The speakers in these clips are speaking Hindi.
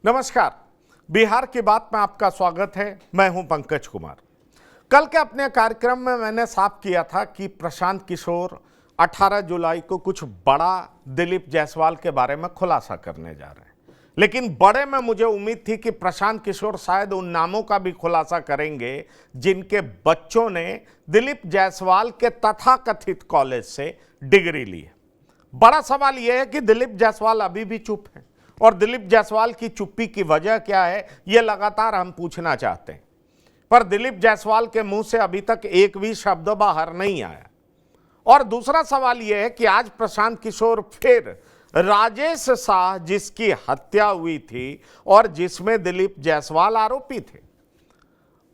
नमस्कार। बिहार की बात में आपका स्वागत है। मैं हूं पंकज कुमार। कल के अपने कार्यक्रम में मैंने साफ किया था कि प्रशांत किशोर 18 जुलाई को कुछ बड़ा दिलीप जायसवाल के बारे में खुलासा करने जा रहे हैं, लेकिन बड़े में मुझे उम्मीद थी कि प्रशांत किशोर शायद उन नामों का भी खुलासा करेंगे जिनके बच्चों ने दिलीप जायसवाल के तथाकथित कॉलेज से डिग्री ली है। बड़ा सवाल यह है कि दिलीप जायसवाल अभी भी चुप है और दिलीप जायसवाल की चुप्पी की वजह क्या है, यह लगातार हम पूछना चाहते हैं। पर दिलीप जायसवाल के मुंह से अभी तक एक भी शब्द बाहर नहीं आया। और दूसरा सवाल यह है कि आज प्रशांत किशोर फिर राजेश शाह, जिसकी हत्या हुई थी और जिसमें दिलीप जायसवाल आरोपी थे,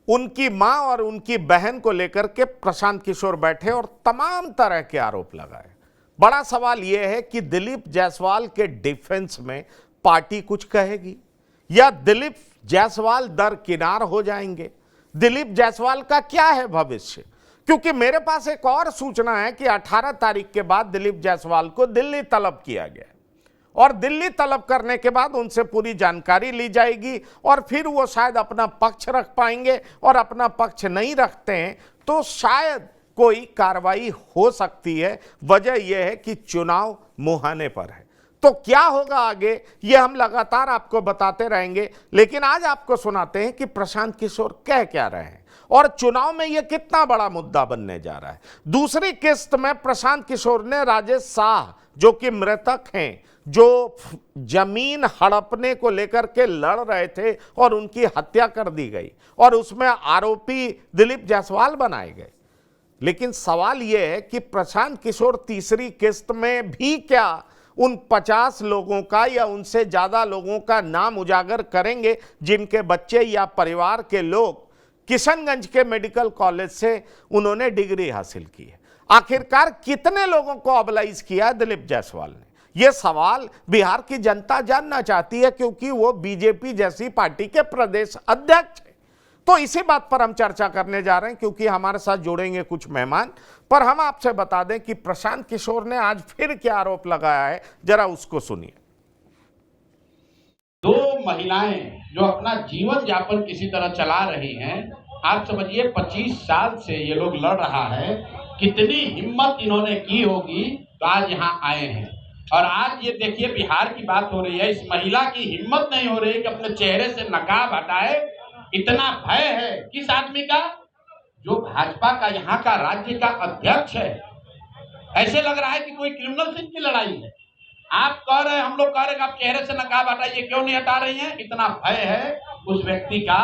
उनकी मां और उनकी बहन को लेकर के प्रशांत किशोर बैठे और तमाम तरह के आरोप लगाए। बड़ा सवाल यह है कि दिलीप जायसवाल के डिफेंस में पार्टी कुछ कहेगी या दिलीप जायसवाल दरकिनार हो जाएंगे। दिलीप जायसवाल का क्या है भविष्य? क्योंकि मेरे पास एक और सूचना है कि 18 तारीख के बाद दिलीप जायसवाल को दिल्ली तलब किया गया और दिल्ली तलब करने के बाद उनसे पूरी जानकारी ली जाएगी और फिर वो शायद अपना पक्ष रख पाएंगे, और अपना पक्ष नहीं रखते हैं तो शायद कोई कार्रवाई हो सकती है। वजह यह है कि चुनाव मुहाने पर है। तो क्या होगा आगे, यह हम लगातार आपको बताते रहेंगे, लेकिन आज आपको सुनाते हैं कि प्रशांत किशोर कह क्या रहे हैं और चुनाव में यह कितना बड़ा मुद्दा बनने जा रहा है। दूसरी किस्त में प्रशांत किशोर ने राजेश शाह, जो कि मृतक हैं, जो जमीन हड़पने को लेकर के लड़ रहे थे और उनकी हत्या कर दी गई और उसमें आरोपी दिलीप जायसवाल बनाए गए। लेकिन सवाल यह है कि प्रशांत किशोर तीसरी किस्त में भी क्या उन 50 लोगों का या उनसे ज्यादा लोगों का नाम उजागर करेंगे जिनके बच्चे या परिवार के लोग किशनगंज के मेडिकल कॉलेज से उन्होंने डिग्री हासिल की है। आखिरकार कितने लोगों को अबलाइज किया है दिलीप जायसवाल ने? यह सवाल बिहार की जनता जानना चाहती है, क्योंकि वो बीजेपी जैसी पार्टी के प्रदेश अध्यक्ष है। तो इसी बात पर हम चर्चा करने जा रहे हैं, क्योंकि हमारे साथ जुड़ेंगे कुछ मेहमान। पर हम आपसे बता दें कि प्रशांत किशोर ने आज फिर क्या आरोप लगाया है, जरा उसको सुनिए। दो महिलाएं जो अपना जीवन यापन किसी तरह चला रही हैं, आप समझिए 25 साल से ये लोग लड़ रहा है। कितनी हिम्मत इन्होंने की होगी तो आज यहाँ आए हैं। और आज ये देखिए, बिहार की बात हो रही है, इस महिला की हिम्मत नहीं हो रही कि अपने चेहरे से नकाब हटाए। इतना भय है किस आदमी का, जो भाजपा का यहाँ का राज्य का अध्यक्ष है। ऐसे लग रहा है कि कोई क्रिमिनल सिंह की लड़ाई है। आप कह रहे हैं, हम लोग कह रहे हैं कि आप चेहरे से नकाब हटाइए, क्यों नहीं हटा रही हैं? इतना भय है उस व्यक्ति का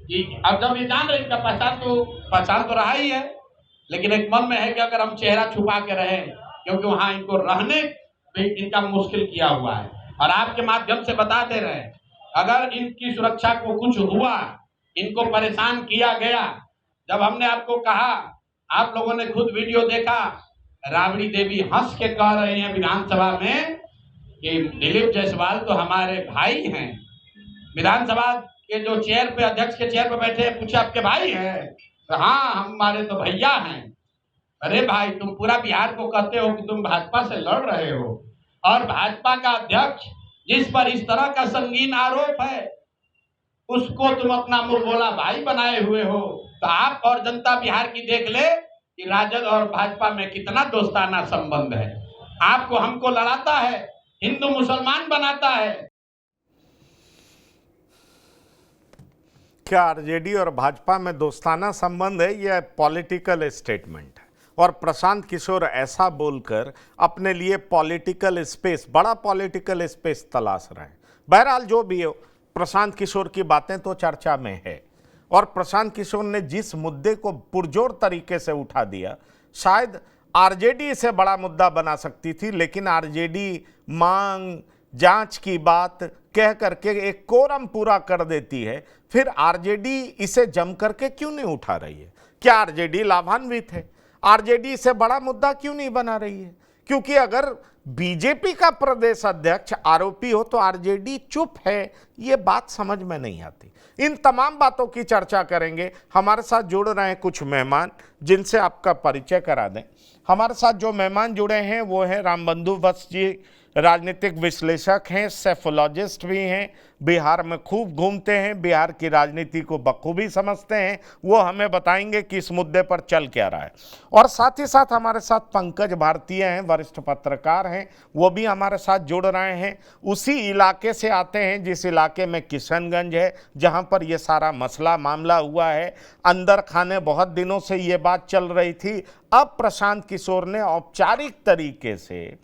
कि अब जब ये जान रहे इनका पहचान तो रहा ही है, लेकिन एक मन में है कि अगर हम चेहरा छुपा के रहे, क्योंकि वहां इनको रहने में इनका मुश्किल किया हुआ है। और आपके माध्यम से बताते रहे, अगर इनकी सुरक्षा को कुछ हुआ, इनको परेशान किया गया, जब हमने आपको कहा, आप लोगों ने खुद वीडियो देखा, राबड़ी देवी हंस के कह रहे हैं विधानसभा में कि दिलीप जायसवाल तो हमारे भाई हैं। विधानसभा के जो चेयर पे, अध्यक्ष के चेयर पे बैठे हैं, पूछे आपके भाई हैं? तो हाँ, हमारे तो भैया हैं। अरे भाई, तुम पूरा बिहार को कहते हो कि तुम भाजपा से लड़ रहे हो, और भाजपा का अध्यक्ष जिस पर इस तरह का संगीन आरोप है, उसको तुम अपना मुंह बोला भाई बनाए हुए हो। तो आप और जनता बिहार की देख ले कि राजद और भाजपा में कितना दोस्ताना संबंध है। आपको हमको लड़ाता है, हिंदू मुसलमान बनाता है। क्या आरजेडी और भाजपा में दोस्ताना संबंध है? यह पॉलिटिकल स्टेटमेंट है और प्रशांत किशोर ऐसा बोलकर अपने लिए पॉलिटिकल स्पेस, बड़ा पॉलिटिकल स्पेस तलाश रहे हैं। बहरहाल जो भी हो, प्रशांत किशोर की बातें तो चर्चा में है और प्रशांत किशोर ने जिस मुद्दे को पुरजोर तरीके से उठा दिया, शायद आरजेडी इसे बड़ा मुद्दा बना सकती थी, लेकिन आरजेडी मांग जांच की बात कह करके एक कोरम पूरा कर देती है। फिर आरजेडी इसे जम करके क्यों नहीं उठा रही है? क्या आरजेडी लाभान्वित है? आरजेडी इसे बड़ा मुद्दा क्यों नहीं बना रही है? क्योंकि अगर बीजेपी का प्रदेश अध्यक्ष आरोपी हो तो आरजेडी चुप है, ये बात समझ में नहीं आती। इन तमाम बातों की चर्चा करेंगे। हमारे साथ जुड़ रहे हैं कुछ मेहमान, जिनसे आपका परिचय करा दें। हमारे साथ जो मेहमान जुड़े हैं वो है रामबंधु वत्स जी, राजनीतिक विश्लेषक हैं, सेफोलॉजिस्ट भी हैं, बिहार में खूब घूमते हैं, बिहार की राजनीति को बखूबी समझते हैं। वो हमें बताएंगे कि इस मुद्दे पर चल क्या रहा है। और साथ ही साथ हमारे साथ पंकज भारतीय हैं, वरिष्ठ पत्रकार हैं, वो भी हमारे साथ जुड़ रहे हैं। उसी इलाके से आते हैं जिस इलाके में किशनगंज है, जहां पर ये सारा मसला मामला हुआ है। अंदर खाने बहुत दिनों से ये बात चल रही थी। अब प्रशांत किशोर ने औपचारिक तरीके से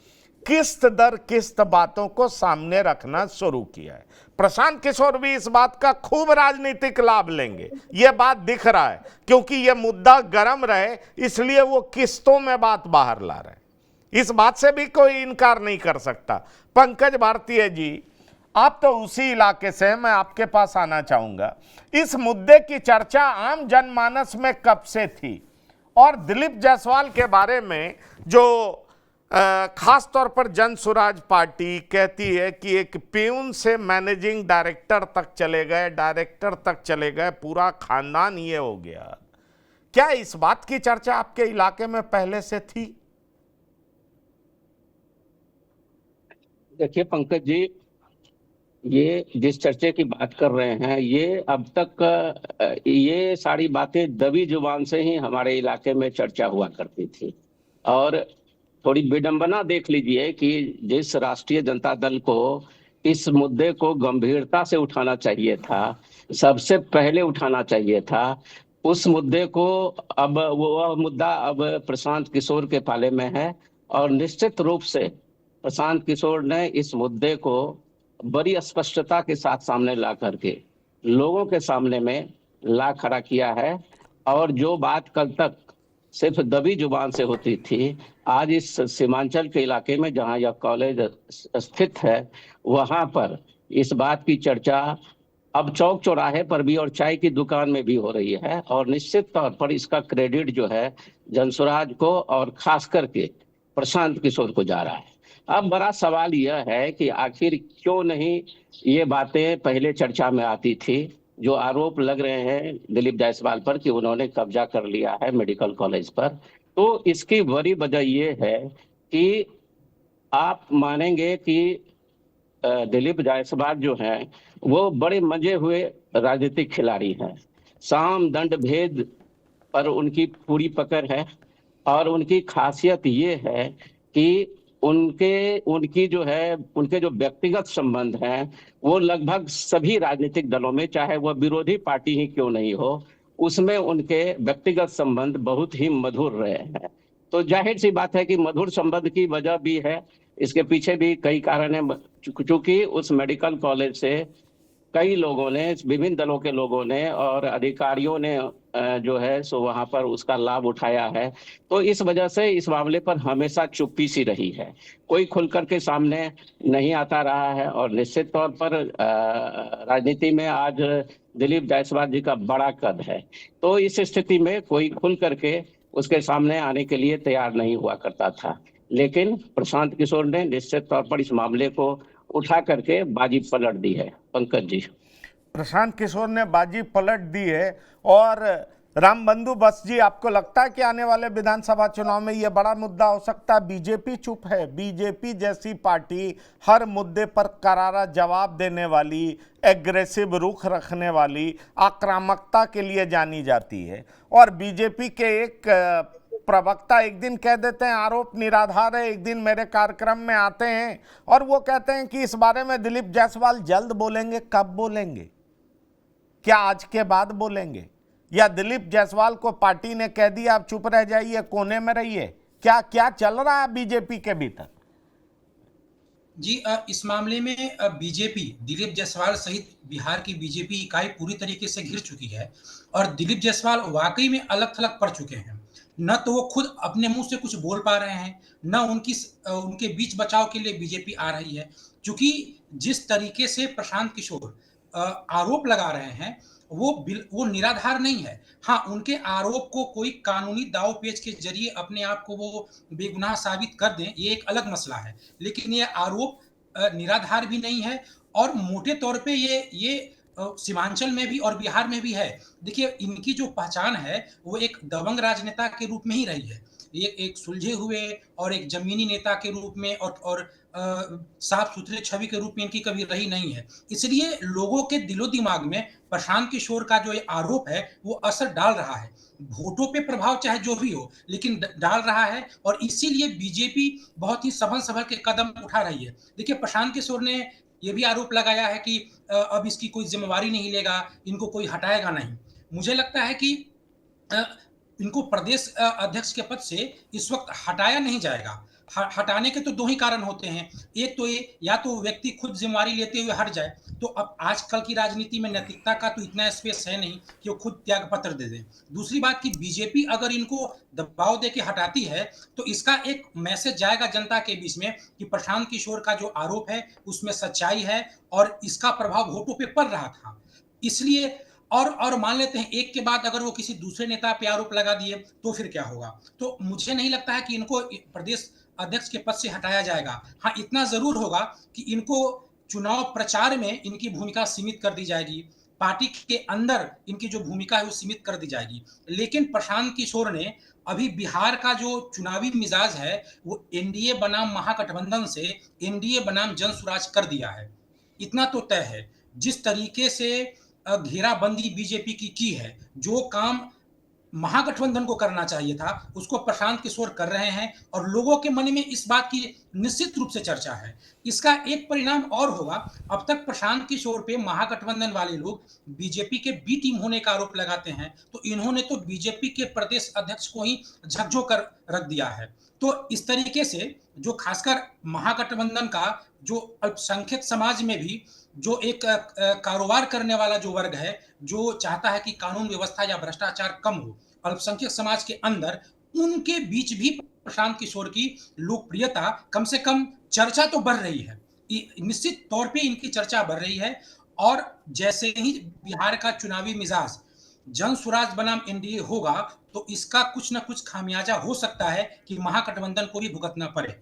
किस्त दर किस्त बातों को सामने रखना शुरू किया है। प्रशांत किशोर भी इस बात का खूब राजनीतिक लाभ लेंगे, यह बात दिख रहा है, क्योंकि यह मुद्दा गर्म रहे इसलिए वो किस्तों में बात बाहर ला रहे हैं। इस बात से भी कोई इनकार नहीं कर सकता। पंकज भारतीय जी, आप तो उसी इलाके से हैं, मैं आपके पास आना चाहूंगा। इस मुद्दे की चर्चा आम जनमानस में कब से थी, और दिलीप जायसवाल के बारे में जो खास तौर पर जन सुराज पार्टी कहती है कि एक प्यून से मैनेजिंग डायरेक्टर तक चले गए, डायरेक्टर तक चले गए, पूरा खानदान ये हो गया। क्या इस बात की चर्चा आपके इलाके में पहले से थी? देखिए पंकज जी, ये जिस चर्चे की बात कर रहे हैं, ये अब तक ये सारी बातें दबी जुबान से ही हमारे इलाके में चर्चा हुआ करती थी। और थोड़ी विडंबना देख लीजिए कि जिस राष्ट्रीय जनता दल को इस मुद्दे को गंभीरता से उठाना चाहिए था, सबसे पहले उठाना चाहिए था, उस मुद्दे को अब वह मुद्दा अब प्रशांत किशोर के पाले में है। और निश्चित रूप से प्रशांत किशोर ने इस मुद्दे को बड़ी स्पष्टता के साथ सामने ला करके लोगों के सामने में ला खड़ा किया है। और जो बात कल तक सिर्फ दबी जुबान से होती थी, आज इस सीमांचल के इलाके में जहां यह कॉलेज स्थित है, वहां पर इस बात की चर्चा अब चौक चौराहे पर भी और चाय की दुकान में भी हो रही है। और निश्चित तौर पर इसका क्रेडिट जो है जनसुराज को और खास करके प्रशांत किशोर को जा रहा है। अब बड़ा सवाल यह है कि आखिर क्यों नहीं ये बातें पहले चर्चा में आती थी। जो आरोप लग रहे हैं दिलीप जायसवाल पर कि उन्होंने कब्जा कर लिया है मेडिकल कॉलेज पर, तो इसकी बड़ी वजह ये है कि आप मानेंगे कि दिलीप जायसवाल जो हैं वो बड़े मंजे हुए राजनीतिक खिलाड़ी हैं। साम दंड भेद पर उनकी पूरी पकड़ है। और उनकी खासियत ये है कि उनके जो व्यक्तिगत संबंध हैं वो लगभग सभी राजनीतिक दलों में, चाहे वह विरोधी पार्टी ही क्यों नहीं हो, उसमें उनके व्यक्तिगत संबंध बहुत ही मधुर रहे हैं। तो जाहिर सी बात है कि मधुर संबंध की वजह भी है, इसके पीछे भी कई कारण है। चूंकि उस मेडिकल कॉलेज से कई लोगों ने, विभिन्न दलों के लोगों ने और अधिकारियों ने जो है सो वहां पर उसका लाभ उठाया है। तो इस वजह से इस मामले पर हमेशा चुप्पी सी रही है, कोई खुलकर के सामने नहीं आता रहा है। और निश्चित तौर पर राजनीति में आज दिलीप जायसवाल जी का बड़ा कद है, तो इस स्थिति में कोई खुल करके उसके सामने आने के लिए तैयार नहीं हुआ करता था। लेकिन प्रशांत किशोर ने निश्चित तौर पर इस मामले को उठा करके बाजी पलट दी है। पंकज जी, प्रशांत किशोर ने बाजी पलट दी है। और रामबंधु बस जी, आपको लगता है कि आने वाले विधानसभा चुनाव में यह बड़ा मुद्दा हो सकता है? बीजेपी चुप है। बीजेपी जैसी पार्टी हर मुद्दे पर करारा जवाब देने वाली, एग्रेसिव रुख रखने वाली, आक्रामकता के लिए जानी जाती है। और बीजेपी के एक प्रवक्ता एक दिन कह देते हैं आरोप निराधार है, एक दिन मेरे कार्यक्रम में आते हैं और वो कहते हैं कि इस बारे में दिलीप जायसवाल जल्द बोलेंगे। कब बोलेंगे? क्या आज के बाद बोलेंगे, या दिलीप जायसवाल को पार्टी ने कह दिया आप चुप रह जाइए, कोने में रहिए? क्या क्या चल रहा है बीजेपी के भीतर? जी, इस मामले में बीजेपी, दिलीप जायसवाल सहित बिहार की बीजेपी इकाई पूरी तरीके से घिर चुकी है। और दिलीप जायसवाल वाकई में अलग थलग पड़ चुके हैं। न तो वो खुद अपने मुंह से कुछ बोल पा रहे हैं, न उनके बीच बचाव के लिए बीजेपी आ रही है। क्योंकि जिस तरीके से प्रशांत किशोर आरोप लगा रहे हैं वो निराधार नहीं है। हाँ, उनके आरोप को कोई कानूनी दाव पेच के जरिए अपने आप को वो बेगुनाह साबित कर दें, ये एक अलग मसला है। लेकिन ये आरोप निराधार भी नहीं है और मोटे तौर पे ये सीमांचल में भी और बिहार में भी है। देखिए, इनकी जो पहचान है वो एक दबंग राजनेता के रूप में ही रही है। ये एक सुलझे हुए और एक जमीनी नेता के रूप में और साफ सुथरे छवि के रूप में इनकी कभी रही नहीं है। इसलिए लोगों के दिलो दिमाग में प्रशांत किशोर का जो ये आरोप है वो असर डाल रहा है। वोटों पे प्रभाव चाहे जो भी हो, लेकिन डाल रहा है, और इसीलिए बीजेपी बहुत ही संभल संभल के कदम उठा रही है। देखिए, प्रशांत किशोर ने ये भी आरोप लगाया है कि अब इसकी कोई जिम्मेवारी नहीं लेगा, इनको कोई हटाएगा नहीं। मुझे लगता है कि इनको प्रदेश अध्यक्ष के पद से इस वक्त हटाया नहीं जाएगा। हटाने के तो दो ही कारण होते हैं। एक तो ये, या तो व्यक्ति खुद जिम्मेवारी लेते हुए हट जाए, तो अब आजकल की राजनीति में नैतिकता का तो इतना स्पेस है नहीं कि वो खुद त्याग पत्र दे दें। दूसरी बात कि बीजेपी अगर इनको दबाव दे के हटाती है तो इसका एक मैसेज जाएगा जनता के बीच में कि प्रशांत किशोर का जो आरोप है उसमें सच्चाई है और इसका प्रभाव वोटों पे पड़ रहा था। इसलिए और मान लेते हैं एक के बाद अगर वो किसी दूसरे नेता पे आरोप लगा दिए तो फिर क्या होगा? तो मुझे नहीं लगता है कि इनको प्रदेश अध्यक्ष के पद से हटाया जाएगा। हाँ, इतना जरूर होगा कि इनको चुनाव प्रचार में इनकी भूमिका सीमित कर दी जाएगी, पार्टी के अंदर इनकी जो भूमिका है वो सीमित कर दी जाएगी। लेकिन प्रशांत किशोर ने अभी बिहार का जो चुनावी मिजाज है वो एनडीए बनाम महागठबंधन से एनडीए बनाम जन स्वराज कर दिया है। इतना तो तय है। जिस तरीके से घेराबंदी बीजेपी की है, जो काम महागठबंधन को करना चाहिए था उसको प्रशांत किशोर कर रहे हैं, और लोगों के मन में इस बात की निश्चित रूप से चर्चा है। इसका एक परिणाम और होगा, अब तक प्रशांत किशोर पे महागठबंधन वाले लोग बीजेपी के बी टीम होने का आरोप लगाते हैं, तो इन्होंने तो बीजेपी के प्रदेश अध्यक्ष को ही झकझोर रख दिया है। तो इस तरीके से जो खासकर महागठबंधन का जो अल्पसंख्यक समाज में भी जो एक कारोबार करने वाला जो वर्ग है, जो चाहता है कि कानून व्यवस्था या भ्रष्टाचार कम हो, अल्पसंख्यक समाज के अंदर, उनके बीच भी प्रशांत किशोर की लोकप्रियता, कम से कम चर्चा तो बढ़ रही है। निश्चित तौर पे इनकी चर्चा बढ़ रही है, और जैसे ही बिहार का चुनावी मिजाज जन स्वराज बनाम एनडीए होगा तो इसका कुछ ना कुछ खामियाजा हो सकता है कि महागठबंधन को भी भुगतना पड़े।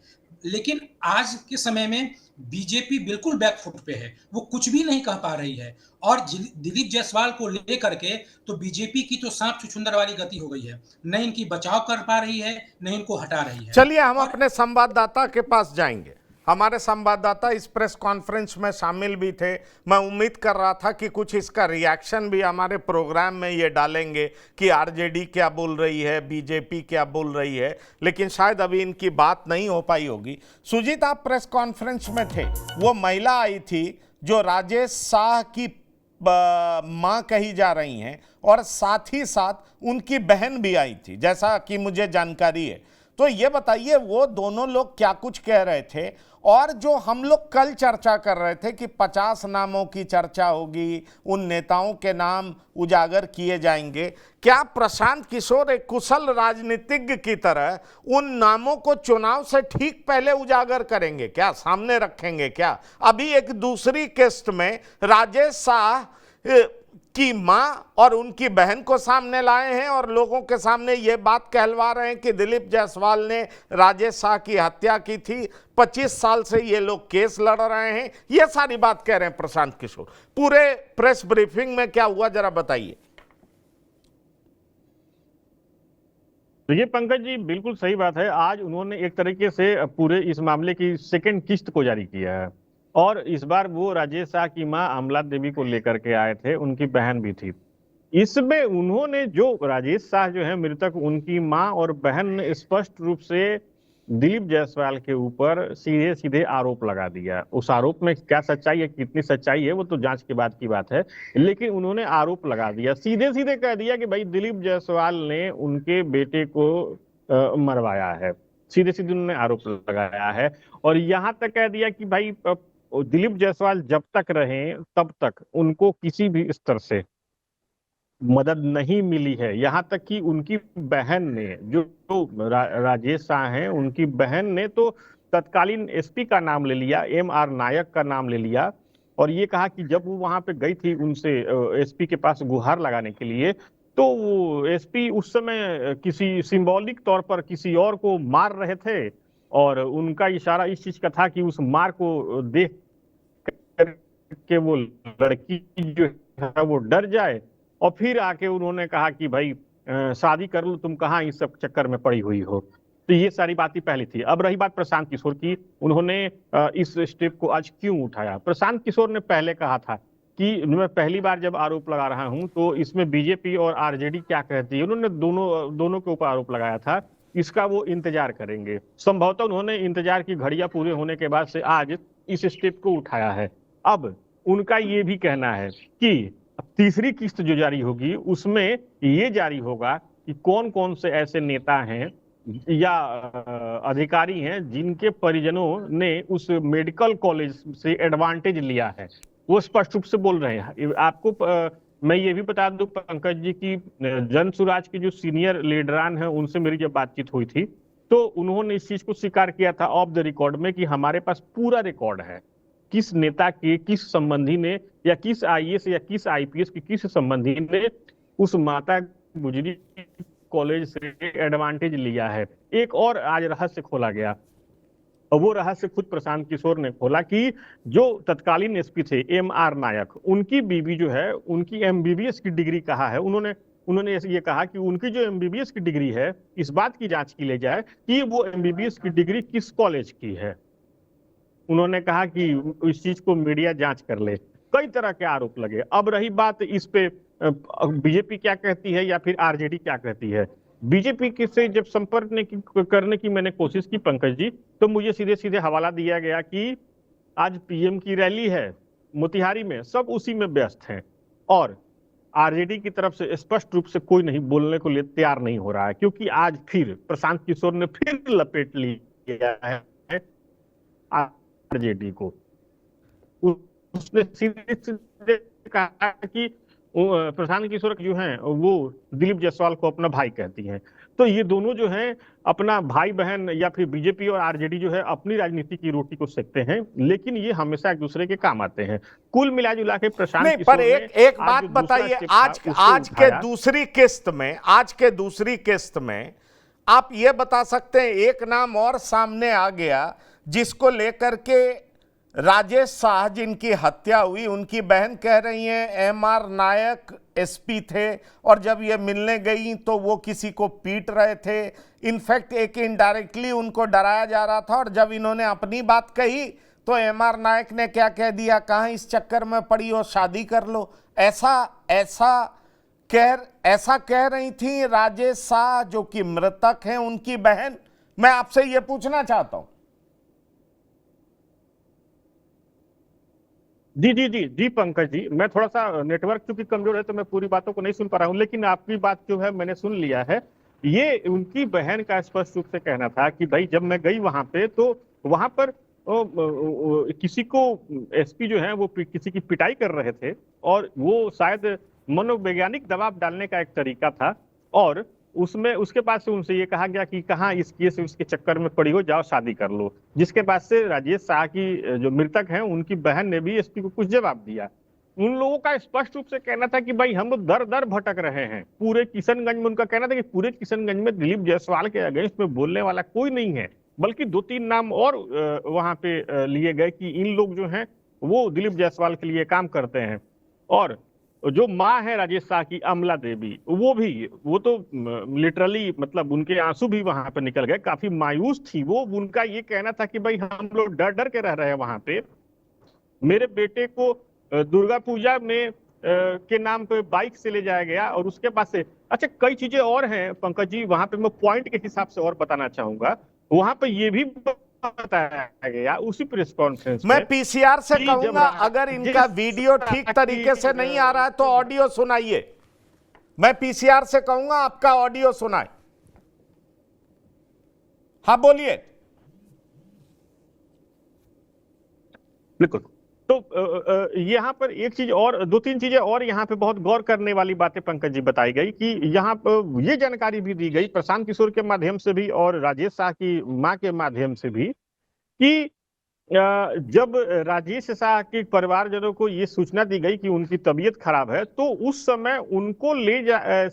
लेकिन आज के समय में बीजेपी बिल्कुल बैकफुट पे है, वो कुछ भी नहीं कह पा रही है, और दिलीप जायसवाल को लेकर के तो बीजेपी की तो सांप छुछुंदर वाली गति हो गई है। न इनकी बचाव कर पा रही है, न इनको हटा रही है। चलिए हम अपने संवाददाता के पास जाएंगे। हमारे संवाददाता इस प्रेस कॉन्फ्रेंस में शामिल भी थे। मैं उम्मीद कर रहा था कि कुछ इसका रिएक्शन भी हमारे प्रोग्राम में ये डालेंगे कि आरजेडी क्या बोल रही है, बीजेपी क्या बोल रही है, लेकिन शायद अभी इनकी बात नहीं हो पाई होगी। सुजीत, आप प्रेस कॉन्फ्रेंस में थे, वो महिला आई थी जो राजेश शाह की माँ कही जा रही हैं, और साथ ही साथ उनकी बहन भी आई थी, जैसा कि मुझे जानकारी है। तो ये बताइए वो दोनों लोग क्या कुछ कह रहे थे, और जो हम लोग कल चर्चा कर रहे थे कि 50 नामों की चर्चा होगी, उन नेताओं के नाम उजागर किए जाएंगे, क्या प्रशांत किशोर एक कुशल राजनीतिज्ञ की तरह उन नामों को चुनाव से ठीक पहले उजागर करेंगे क्या, सामने रखेंगे क्या? अभी एक दूसरी किस्त में राजेश शाह की मां और उनकी बहन को सामने लाए हैं, और लोगों के सामने ये बात कहलवा रहे हैं कि दिलीप जायसवाल ने राजेश शाह की हत्या की थी, 25 साल से ये लोग केस लड़ रहे हैं। ये सारी बात कह रहे हैं प्रशांत किशोर। पूरे प्रेस ब्रीफिंग में क्या हुआ, जरा बताइए। तो ये पंकज जी बिल्कुल सही बात है। आज उन्होंने एक तरीके से पूरे इस मामले की सेकंड किस्त को जारी किया है, और इस बार वो राजेश शाह की मां अमला देवी को लेकर के आए थे, उनकी बहन भी थी। इसमें उन्होंने जो राजेश शाह जो है मृतक, उनकी मां और बहन ने स्पष्ट रूप से दिलीप जायसवाल के ऊपर सीधे सीधे आरोप लगा दिया। उस आरोप में क्या सच्चाई है, कितनी सच्चाई है, वो तो जांच के बाद की बात है, लेकिन उन्होंने आरोप लगा दिया, सीधे सीधे कह दिया कि भाई दिलीप जायसवाल ने उनके बेटे को मरवाया है। सीधे सीधे उन्होंने आरोप लगाया है, और यहाँ तक कह दिया कि भाई दिलीप जायसवाल जब तक रहे तब तक उनको किसी भी स्तर से मदद नहीं मिली है। यहाँ तक कि उनकी बहन ने, जो राजेश शाह हैं, उनकी बहन ने तो तत्कालीन एसपी का नाम ले लिया, MR नायक का नाम ले लिया, और ये कहा कि जब वो वहां पे गई थी उनसे एसपी के पास गुहार लगाने के लिए, तो वो एसपी उस समय किसी सिंबॉलिक तौर पर किसी और को मार रहे थे, और उनका इशारा इस चीज का था कि उस मार को देख के वो लड़की जो है वो डर जाए और फिर आके उन्होंने कहा कि भाई शादी कर लो, तुम कहाँ इस सब चक्कर में पड़ी हुई हो। तो ये सारी बातें पहले थी। अब रही बात प्रशांत किशोर की, उन्होंने इस स्टेप को आज क्यों उठाया। प्रशांत किशोर ने पहले कहा था कि मैं पहली बार जब आरोप लगा रहा हूं तो इसमें बीजेपी और आरजेडी क्या कहती है, उन्होंने दोनों के ऊपर आरोप लगाया था, इसका वो इंतजार करेंगे। संभवतः उन्होंने इंतजार की घड़ियां पूरे होने के बाद से आज इस स्टेप को उठाया है। अब उनका ये भी कहना है कि तीसरी किस्त जो जारी होगी उसमें ये जारी होगा कि कौन कौन से ऐसे नेता हैं या अधिकारी हैं जिनके परिजनों ने उस मेडिकल कॉलेज से एडवांटेज लिया है। वो स्पष्ट रूप से बोल रहे हैं। आपको मैं ये भी बता दूं पंकज जी की जन सुराज के जो सीनियर लीडरान हैं उनसे मेरी जब बातचीत हुई थी तो उन्होंने इस चीज को स्वीकार किया था ऑफ द रिकॉर्ड में कि हमारे पास पूरा रिकॉर्ड है किस नेता के किस संबंधी ने या किस आईएएस या किस आईपीएस की किस संबंधी ने उस माता गुजरी कॉलेज से एडवांटेज लिया है। एक और आज रहस्य खोला गया और वो रहस्य खुद प्रशांत किशोर ने खोला कि जो तत्कालीन एसपी थे एमआर नायक, उनकी बीवी जो है उनकी एमबीबीएस की डिग्री कहा है। उन्होंने ये कहा कि उनकी जो एमबीबीएस की डिग्री है इस बात की जांच की ले जाए कि वो एमबीबीएस की डिग्री किस कॉलेज की है। उन्होंने कहा कि इस चीज को मीडिया जांच कर ले। कई तरह के आरोप लगे। अब रही बात इस पे बीजेपी क्या कहती है या फिर आरजेडी क्या कहती है। बीजेपी से जब संपर्क करने की मैंने कोशिश की पंकज जी, तो मुझे सीधे सीधे हवाला दिया गया कि आज पीएम की रैली है मोतिहारी में, सब उसी में व्यस्त हैं और आरजेडी की तरफ से स्पष्ट रूप से कोई नहीं बोलने को लिए तैयार नहीं हो रहा है, क्योंकि आज फिर प्रशांत किशोर ने फिर लपेट लिया है आरजेडी को। उसने सीधे सीधे कहा कि प्रशांत किशोर जो हैं वो दिलीप जायसवाल को अपना भाई कहती हैं। तो ये दोनों जो हैं अपना भाई बहन या फिर बीजेपी और आरजेडी जो है अपनी राजनीति की रोटी को सेकते हैं, लेकिन ये हमेशा एक दूसरे के काम आते हैं। कुल मिला जुला के प्रशांत नहीं, किशोर पर एक बात बताइए, आज के दूसरी किस्त में आप ये बता सकते हैं, एक नाम और सामने आ गया जिसको लेकर के राजेश शाह जिनकी हत्या हुई, उनकी बहन कह रही हैं एमआर नायक एसपी थे और जब ये मिलने गई तो वो किसी को पीट रहे थे। इनफैक्ट एक इनडायरेक्टली उनको डराया जा रहा था और जब इन्होंने अपनी बात कही तो एमआर नायक ने क्या कह दिया, कहाँ इस चक्कर में पड़ी हो, शादी कर लो। ऐसा कह रही थी राजेश शाह जो कि मृतक हैं, उनकी बहन। मैं आपसे ये पूछना चाहता हूं। जी पंकज जी, मैं थोड़ा सा नेटवर्क चूंकि कमजोर है तो मैं पूरी बातों को नहीं सुन पा रहा हूं, लेकिन आपकी बात जो है मैंने सुन लिया है। ये उनकी बहन का स्पष्ट रूप से कहना था कि भाई जब मैं गई वहां पे तो वहां पर किसी को एसपी जो है वो किसी की पिटाई कर रहे थे और वो शायद मनोवैज्ञानिक दबाव डालने का एक तरीका था और उसमें उसके बाद से उनसे ये कहा गया कि कहाँ इस केस उसके चक्कर में पड़ी हो, जाओ शादी कर लो। जिसके बाद से राजेश शाह की जो मृतक हैं उनकी बहन ने भी एसपी को कुछ जवाब दिया। उन लोगों का स्पष्ट रूप से कहना था कि भाई हम लोग दर दर भटक रहे हैं। पूरे किशनगंज में उनका कहना था कि पूरे किशनगंज में दिलीप जायसवाल के अगेंस्ट में बोलने वाला कोई नहीं है, बल्कि 2-3 नाम और वहां पे लिए गए कि इन लोग जो हैं वो दिलीप जायसवाल के लिए काम करते हैं। और जो माँ है राजेश शाह की, अमला देवी, वो तो लिटरली मतलब उनके आंसू भी वहां पे निकल गए, काफी मायूस थी वो। उनका ये कहना था कि भाई हम लोग डर डर के रह रहे हैं वहां पे। मेरे बेटे को दुर्गा पूजा में के नाम पे बाइक से ले जाया गया और उसके बाद से अच्छा कई चीजें और हैं पंकज जी, वहां पे मैं पॉइंट के हिसाब से और बताना चाहूंगा। वहां पे ये भी बताया गया उसी प्रेस कॉन्फ्रेंस में, मैं पीसीआर से कहूंगा अगर इनका वीडियो ठीक तरीके से नहीं आ रहा है तो ऑडियो सुनाइए। मैं पीसीआर से कहूंगा आपका ऑडियो सुनाए। हाँ बोलिए। बिल्कुल। तो यहाँ पर एक चीज और, 2-3 चीजें और यहाँ पे बहुत गौर करने वाली बातें पंकज जी बताई गई कि यहाँ पर ये जानकारी भी दी गई प्रशांत किशोर के माध्यम से भी और राजेश शाह की मां के माध्यम से भी कि जब राजेश शाह के परिवारजनों को ये सूचना दी गई कि उनकी तबीयत खराब है तो उस समय उनको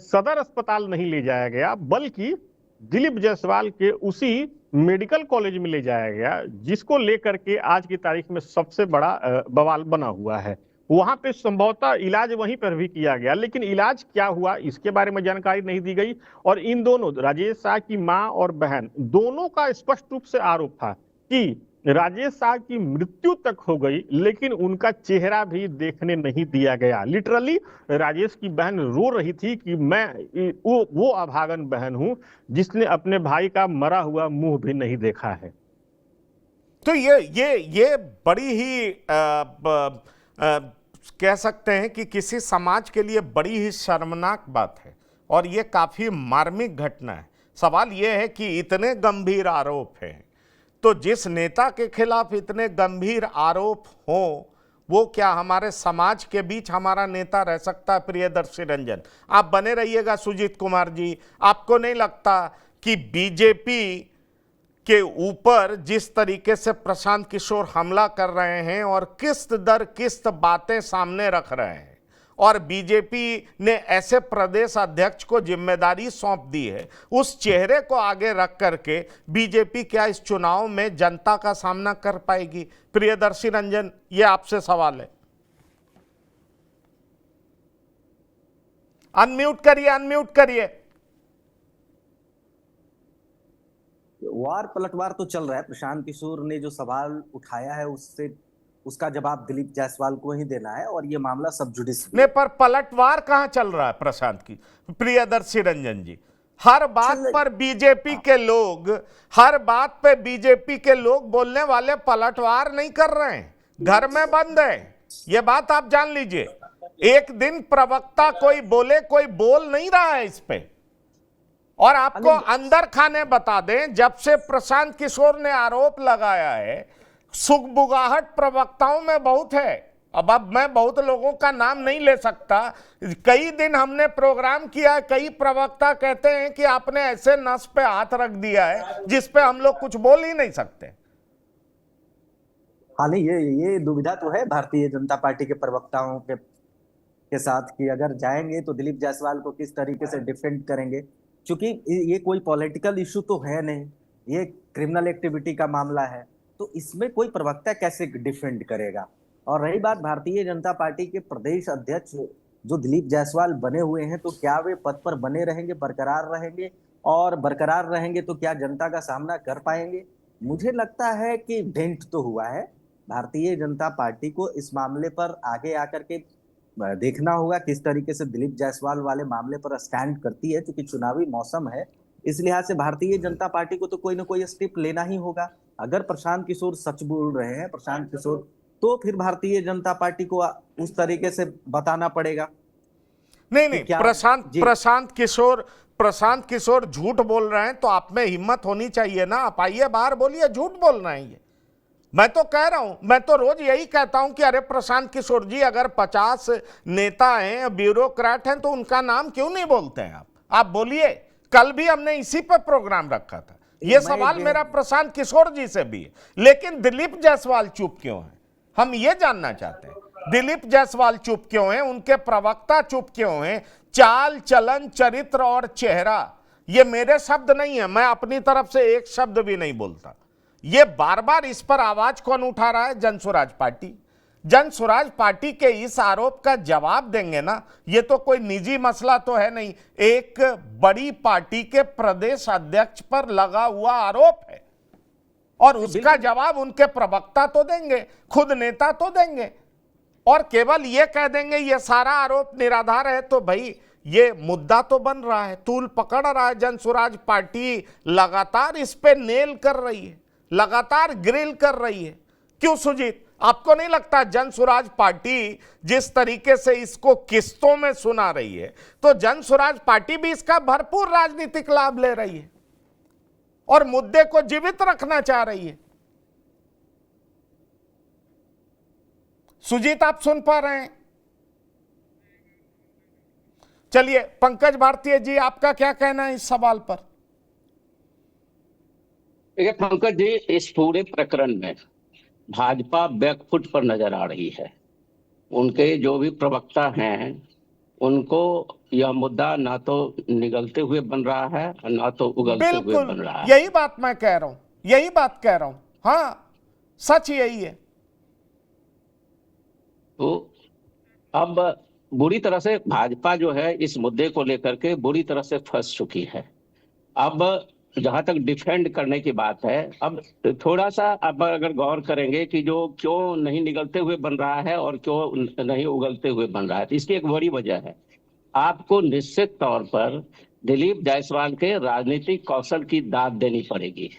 सदर अस्पताल नहीं ले जाया गया, बल्कि दिलीप जायसवाल के उसी मेडिकल कॉलेज में ले जाया गया, जिसको लेकर के आज की तारीख में सबसे बड़ा बवाल बना हुआ है। वहां पे संभवतः इलाज वहीं पर भी किया गया, लेकिन इलाज क्या हुआ इसके बारे में जानकारी नहीं दी गई। और इन दोनों, राजेश शाह की मां और बहन, दोनों का स्पष्ट रूप से आरोप था कि राजेश शाह की मृत्यु तक हो गई, लेकिन उनका चेहरा भी देखने नहीं दिया गया। लिटरली राजेश की बहन रो रही थी कि मैं वो अभागन बहन हूं जिसने अपने भाई का मरा हुआ मुंह भी नहीं देखा है। तो ये बड़ी ही कह सकते हैं कि किसी समाज के लिए बड़ी ही शर्मनाक बात है और ये काफी मार्मिक घटना है। सवाल ये है कि इतने गंभीर आरोप हैं, तो जिस नेता के खिलाफ इतने गंभीर आरोप हो, वो क्या हमारे समाज के बीच हमारा नेता रह सकता है? प्रियदर्शी रंजन, आप बने रहिएगा। सुजीत कुमार जी, आपको नहीं लगता कि बीजेपी के ऊपर जिस तरीके से प्रशांत किशोर हमला कर रहे हैं और किस्त दर किस्त बातें सामने रख रहे हैं, और बीजेपी ने ऐसे प्रदेश अध्यक्ष को जिम्मेदारी सौंप दी है, उस चेहरे को आगे रख करके बीजेपी क्या इस चुनाव में जनता का सामना कर पाएगी? प्रियदर्शी रंजन, ये आपसे सवाल है। अनम्यूट करिए, अनम्यूट करिए। वार पलटवार तो चल रहा है। प्रशांत किशोर ने जो सवाल उठाया है उसका जवाब दिलीप जायसवाल को ही देना है, और ये मामला सब जुडिस ने पर पलटवार कहां चल रहा है प्रशांत की? प्रियदर्शी रंजन जी, हर बात पर बीजेपी के लोग, हर बात पे बीजेपी के लोग बोलने वाले पलटवार नहीं कर रहे हैं, घर में बंद है। ये बात आप जान लीजिए। एक दिन प्रवक्ता कोई बोले, कोई बोल नहीं रहा है इस पे। और आपको अंदर खाने बता दें, जब से प्रशांत किशोर ने आरोप लगाया है, सुगबुगाहट प्रवक्ताओं में बहुत है। अब मैं बहुत लोगों का नाम नहीं ले सकता। कई दिन हमने प्रोग्राम किया, कई प्रवक्ता कहते हैं कि आपने ऐसे नस पे हाथ रख दिया है जिस पे हम लोग कुछ बोल ही नहीं सकते। हाँ, नहीं, ये दुविधा तो है भारतीय जनता पार्टी के प्रवक्ताओं के साथ कि अगर जाएंगे तो दिलीप जायसवाल को किस तरीके से डिफेंड करेंगे, क्योंकि ये कोई पॉलिटिकल इशू तो है नहीं, ये क्रिमिनल एक्टिविटी का मामला है, तो इसमें कोई प्रवक्ता कैसे डिफेंड करेगा। और रही बात भारतीय जनता पार्टी के प्रदेश अध्यक्ष जो दिलीप जायसवाल बने हुए हैं, तो क्या वे पद पर बने रहेंगे, बरकरार रहेंगे, और बरकरार रहेंगे तो क्या जनता का सामना कर पाएंगे? मुझे लगता है कि डेंट तो हुआ है। भारतीय जनता पार्टी को इस मामले पर आगे आकर के देखना होगा किस तरीके से दिलीप जायसवाल वाले मामले पर स्टैंड करती है, क्योंकि चुनावी मौसम है। इस लिहाज से भारतीय जनता पार्टी को तो कोई ना कोई स्टेप लेना ही होगा। अगर प्रशांत किशोर सच बोल रहे हैं, प्रशांत किशोर, तो फिर भारतीय जनता पार्टी को उस तरीके से बताना पड़ेगा। नहीं, प्रशांत किशोर झूठ बोल रहे हैं तो आप में हिम्मत होनी चाहिए ना। आप आइए बाहर बोलिए, झूठ बोल रहे हैं ये। मैं तो कह रहा हूं, मैं तो रोज यही कहता हूं कि अरे प्रशांत किशोर जी, अगर 50 नेता हैं, ब्यूरोक्रेट हैं, तो उनका नाम क्यों नहीं बोलते हैं आप बोलिए। कल भी हमने इसी पे प्रोग्राम रखा था। ये सवाल मेरा प्रशांत किशोर जी से भी है। लेकिन दिलीप जायसवाल चुप क्यों है, हम ये जानना चाहते हैं। दिलीप जायसवाल चुप क्यों हैं, उनके प्रवक्ता चुप क्यों हैं? चाल चलन, चरित्र और चेहरा, ये मेरे शब्द नहीं है, मैं अपनी तरफ से एक शब्द भी नहीं बोलता। ये बार बार इस पर आवाज कौन उठा रहा है? जनसुराज पार्टी। जनसुराज पार्टी के इस आरोप का जवाब देंगे ना। ये तो कोई निजी मसला तो है नहीं, एक बड़ी पार्टी के प्रदेश अध्यक्ष पर लगा हुआ आरोप है, और उसका जवाब उनके प्रवक्ता तो देंगे, खुद नेता तो देंगे। और केवल ये कह देंगे ये सारा आरोप निराधार है, तो भाई ये मुद्दा तो बन रहा है, तूल पकड़ रहा है। जनसुराज पार्टी लगातार इस पे नेल कर रही है, लगातार ग्रिल कर रही है। क्यों सुजीत, आपको नहीं लगता जनसुराज पार्टी जिस तरीके से इसको किस्तों में सुना रही है, तो जनसुराज पार्टी भी इसका भरपूर राजनीतिक लाभ ले रही है और मुद्दे को जीवित रखना चाह रही है? सुजीत, आप सुन पा रहे हैं? चलिए पंकज भारतीय जी, आपका क्या कहना है इस सवाल पर? देखिए पंकज जी, इस पूरे प्रकरण में भाजपा बैकफुट पर नजर आ रही है। उनके जो भी प्रवक्ता हैं, उनको यह मुद्दा ना तो निगलते हुए बन रहा है, ना तो उगलते हुए बन रहा है। यही बात मैं कह रहा हूं, यही बात कह रहा हूं। हाँ, सच यही है। तो अब बुरी तरह से भाजपा जो है इस मुद्दे को लेकर के बुरी तरह से फंस चुकी है। अब जहां तक डिफेंड करने की बात है, अब थोड़ा सा अब अगर गौर करेंगे कि जो क्यों नहीं निगलते हुए बन रहा है और क्यों नहीं उगलते हुए बन रहा है, तो इसकी एक बड़ी वजह है। आपको निश्चित तौर पर दिलीप जायसवाल के राजनीतिक कौशल की दाद देनी पड़ेगी।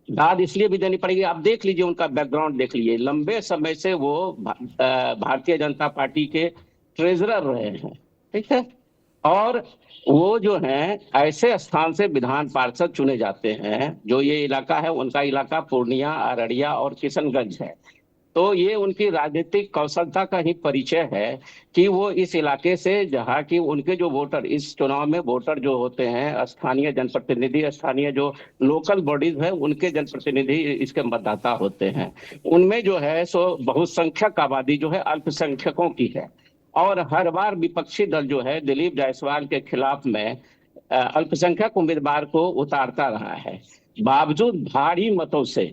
दाद इसलिए भी देनी पड़ेगी, आप देख लीजिए उनका बैकग्राउंड देख लीजिए। लंबे समय से वो भारतीय जनता पार्टी के ट्रेजरर रहे हैं, ठीक है। और वो जो है ऐसे स्थान से विधान पार्षद चुने जाते हैं, जो ये इलाका है उनका इलाका पूर्णिया, अररिया और किशनगंज है। तो ये उनकी राजनीतिक कौशलता का ही परिचय है कि वो इस इलाके से, जहाँ की उनके जो वोटर, इस चुनाव में वोटर जो होते हैं, स्थानीय जनप्रतिनिधि, स्थानीय जो लोकल बॉडीज है उनके जनप्रतिनिधि इसके मतदाता होते हैं। उनमें जो है सो बहुसंख्यक आबादी जो है अल्पसंख्यकों की है। और हर बार विपक्षी दल जो है दिलीप जायसवाल के खिलाफ में अल्पसंख्यक उम्मीदवार को उतारता रहा है। बावजूद भारी मतों से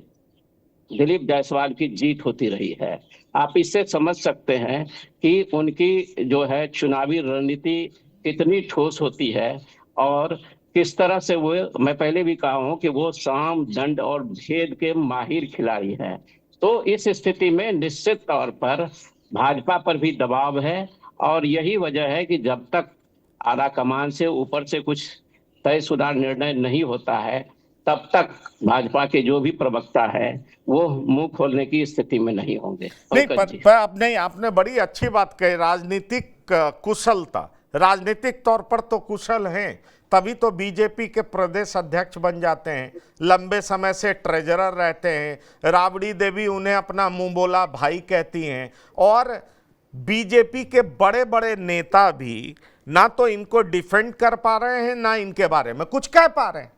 दिलीप जायसवाल की जीत होती रही है। आप इससे समझ सकते हैं कि उनकी जो है चुनावी रणनीति कितनी ठोस होती है और किस तरह से वो, मैं पहले भी कहा हूं कि वो साम, दंड और भेद के माहिर खिलाड़ी हैं। तो इस स्थिति में निश्चित तौर पर भाजपा पर भी दबाव है और यही वजह है कि जब तक आला कमान से ऊपर से कुछ तयशुदा निर्णय नहीं होता है, तब तक भाजपा के जो भी प्रवक्ता है वो मुंह खोलने की स्थिति में नहीं होंगे। नहीं, पर अब नहीं, आपने बड़ी अच्छी बात कही, राजनीतिक कुशलता। राजनीतिक तौर पर तो कुशल हैं, तभी तो बीजेपी के प्रदेश अध्यक्ष बन जाते हैं, लंबे समय से ट्रेजरर रहते हैं। राबड़ी देवी उन्हें अपना मुंह बोला भाई कहती हैं, और बीजेपी के बड़े बड़े नेता भी ना तो इनको डिफेंड कर पा रहे हैं, ना इनके बारे में कुछ कह पा रहे हैं।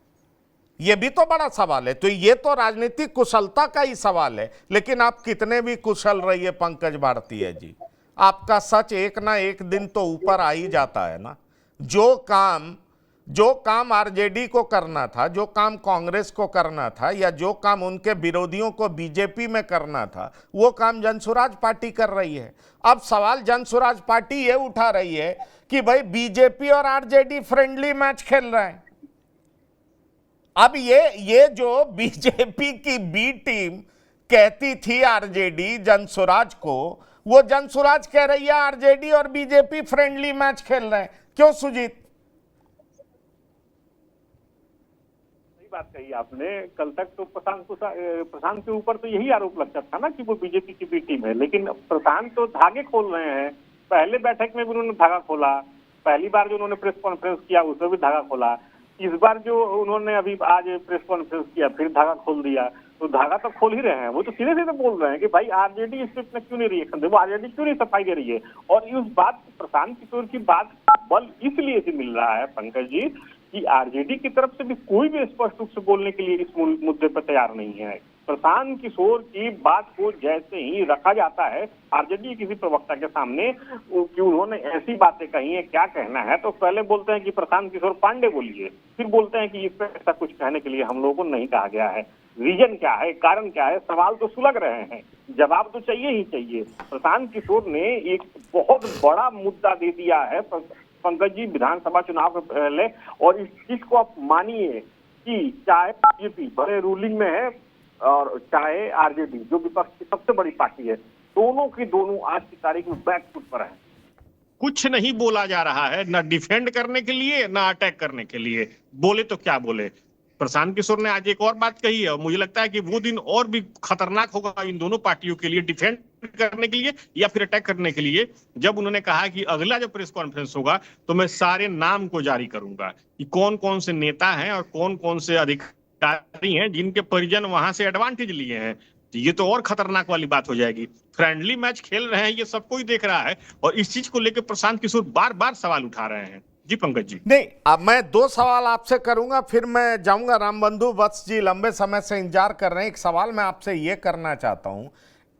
ये भी तो बड़ा सवाल है। तो ये तो राजनीतिक कुशलता का ही सवाल है। लेकिन आप कितने भी कुशल रहिए पंकज भारतीय जी, आपका सच एक ना एक दिन तो ऊपर आ ही जाता है ना। जो काम आरजेडी को करना था, जो काम कांग्रेस को करना था, या जो काम उनके विरोधियों को बीजेपी में करना था, वो काम जनसुराज पार्टी कर रही है। अब सवाल जनसुराज पार्टी ये उठा रही है कि भाई बीजेपी और आरजेडी फ्रेंडली मैच खेल रहे हैं। अब ये जो बीजेपी की बी टीम कहती थी आरजेडी जनसुराज को, वो जनसुराज कह रही है आरजेडी और बीजेपी फ्रेंडली मैच खेल रहे हैं। क्यों सुजीत? सही बात कही आपने। कल तक तो प्रशांत के ऊपर तो यही आरोप लगता था ना कि वो बीजेपी की बी टीम है, लेकिन प्रशांत तो धागे खोल रहे हैं। पहले बैठक में भी उन्होंने धागा खोला, पहली बार जो उन्होंने प्रेस कॉन्फ्रेंस किया उसमें भी धागा खोला, इस बार जो उन्होंने अभी आज प्रेस कॉन्फ्रेंस किया फिर धागा खोल दिया। तो धागा तो खोल ही रहे हैं। वो तो सीधे सीधे बोल रहे हैं कि भाई आरजेडी इस पे क्यों नहीं रिएक्शन दे, वो आरजेडी क्यों नहीं सफाई दे रही है। और इस बात, प्रशांत किशोर की बात बल इसलिए से मिल रहा है पंकज जी कि आरजेडी की तरफ से भी कोई भी स्पष्ट रूप से बोलने के लिए इस मुद्दे पर तैयार नहीं है। प्रशांत किशोर की बात को जैसे ही रखा जाता है आरजेडी किसी प्रवक्ता के सामने कि उन्होंने ऐसी बातें कही है, क्या कहना है, तो पहले बोलते हैं कि प्रशांत किशोर पांडे बोलिए, फिर बोलते हैं कि इस पर ऐसा कुछ कहने के लिए हम लोगों को नहीं कहा गया है। रीजन क्या है, कारण क्या है? सवाल तो सुलग रहे हैं, जवाब तो चाहिए ही चाहिए। प्रशांत किशोर ने एक बहुत बड़ा मुद्दा दे दिया है पंकज जी विधानसभा चुनाव के पहले, और इस चीज को आप मानिए कि चाहे बीजेपी बड़े रूलिंग में है और चाहे आरजेडी जो विपक्ष की सबसे बड़ी पार्टी है, दोनों की दोनों आज की तारीख में बैक फुट पर है। कुछ नहीं बोला जा रहा है, ना डिफेंड करने के लिए ना अटैक करने के लिए। बोले तो क्या बोले। प्रशांत किशोर ने आज एक और बात कही है, मुझे लगता है कि वो दिन और भी खतरनाक होगा इन दोनों पार्टियों के लिए, डिफेंड करने के लिए या फिर अटैक करने के लिए, जब उन्होंने कहा कि अगला जो प्रेस कॉन्फ्रेंस होगा तो मैं सारे नाम को जारी करूंगा कि कौन कौन से नेता हैं और कौन कौन से अधिकारी हैं जिनके परिजन वहां से एडवांटेज लिए हैं। तो ये तो और खतरनाक वाली बात हो जाएगी। फ्रेंडली मैच खेल रहे हैं, ये सब कोई देख रहा है, और इस चीज को लेकर प्रशांत किशोर बार बार सवाल उठा रहे हैं। जी पंकज जी। नहीं, अब मैं दो सवाल आपसे करूंगा, फिर मैं जाऊंगा। रामबंधु वत्स जी लंबे समय से इंतजार कर रहे हैं। एक सवाल मैं आपसे ये करना चाहता हूं,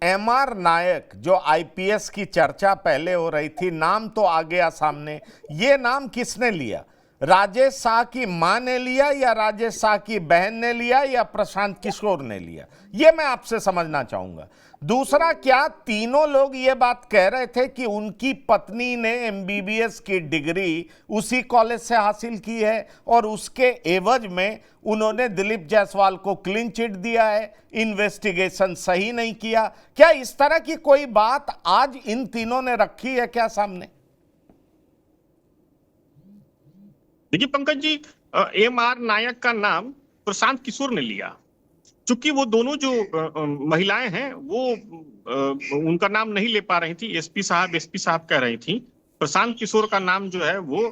एमआर नायक जो आईपीएस की चर्चा पहले हो रही थी, नाम तो आ गया सामने, ये नाम किसने लिया? राजेश शाह की मां ने लिया या राजेश शाह की बहन ने लिया या प्रशांत किशोर ने लिया, ये मैं आपसे समझना चाहूंगा। दूसरा, क्या तीनों लोग ये बात कह रहे थे कि उनकी पत्नी ने एमबीबीएस की डिग्री उसी कॉलेज से हासिल की है और उसके एवज में उन्होंने दिलीप जायसवाल को क्लीन चिट दिया है, इन्वेस्टिगेशन सही नहीं किया? क्या इस तरह की कोई बात आज इन तीनों ने रखी है क्या सामने? देखिए पंकज जी, एमआर नायक का नाम प्रशांत किशोर ने लिया, चूंकि वो दोनों जो महिलाएं हैं वो उनका नाम नहीं ले पा रही थी। एसपी साहब कह रही थी। प्रशांत किशोर का नाम जो है वो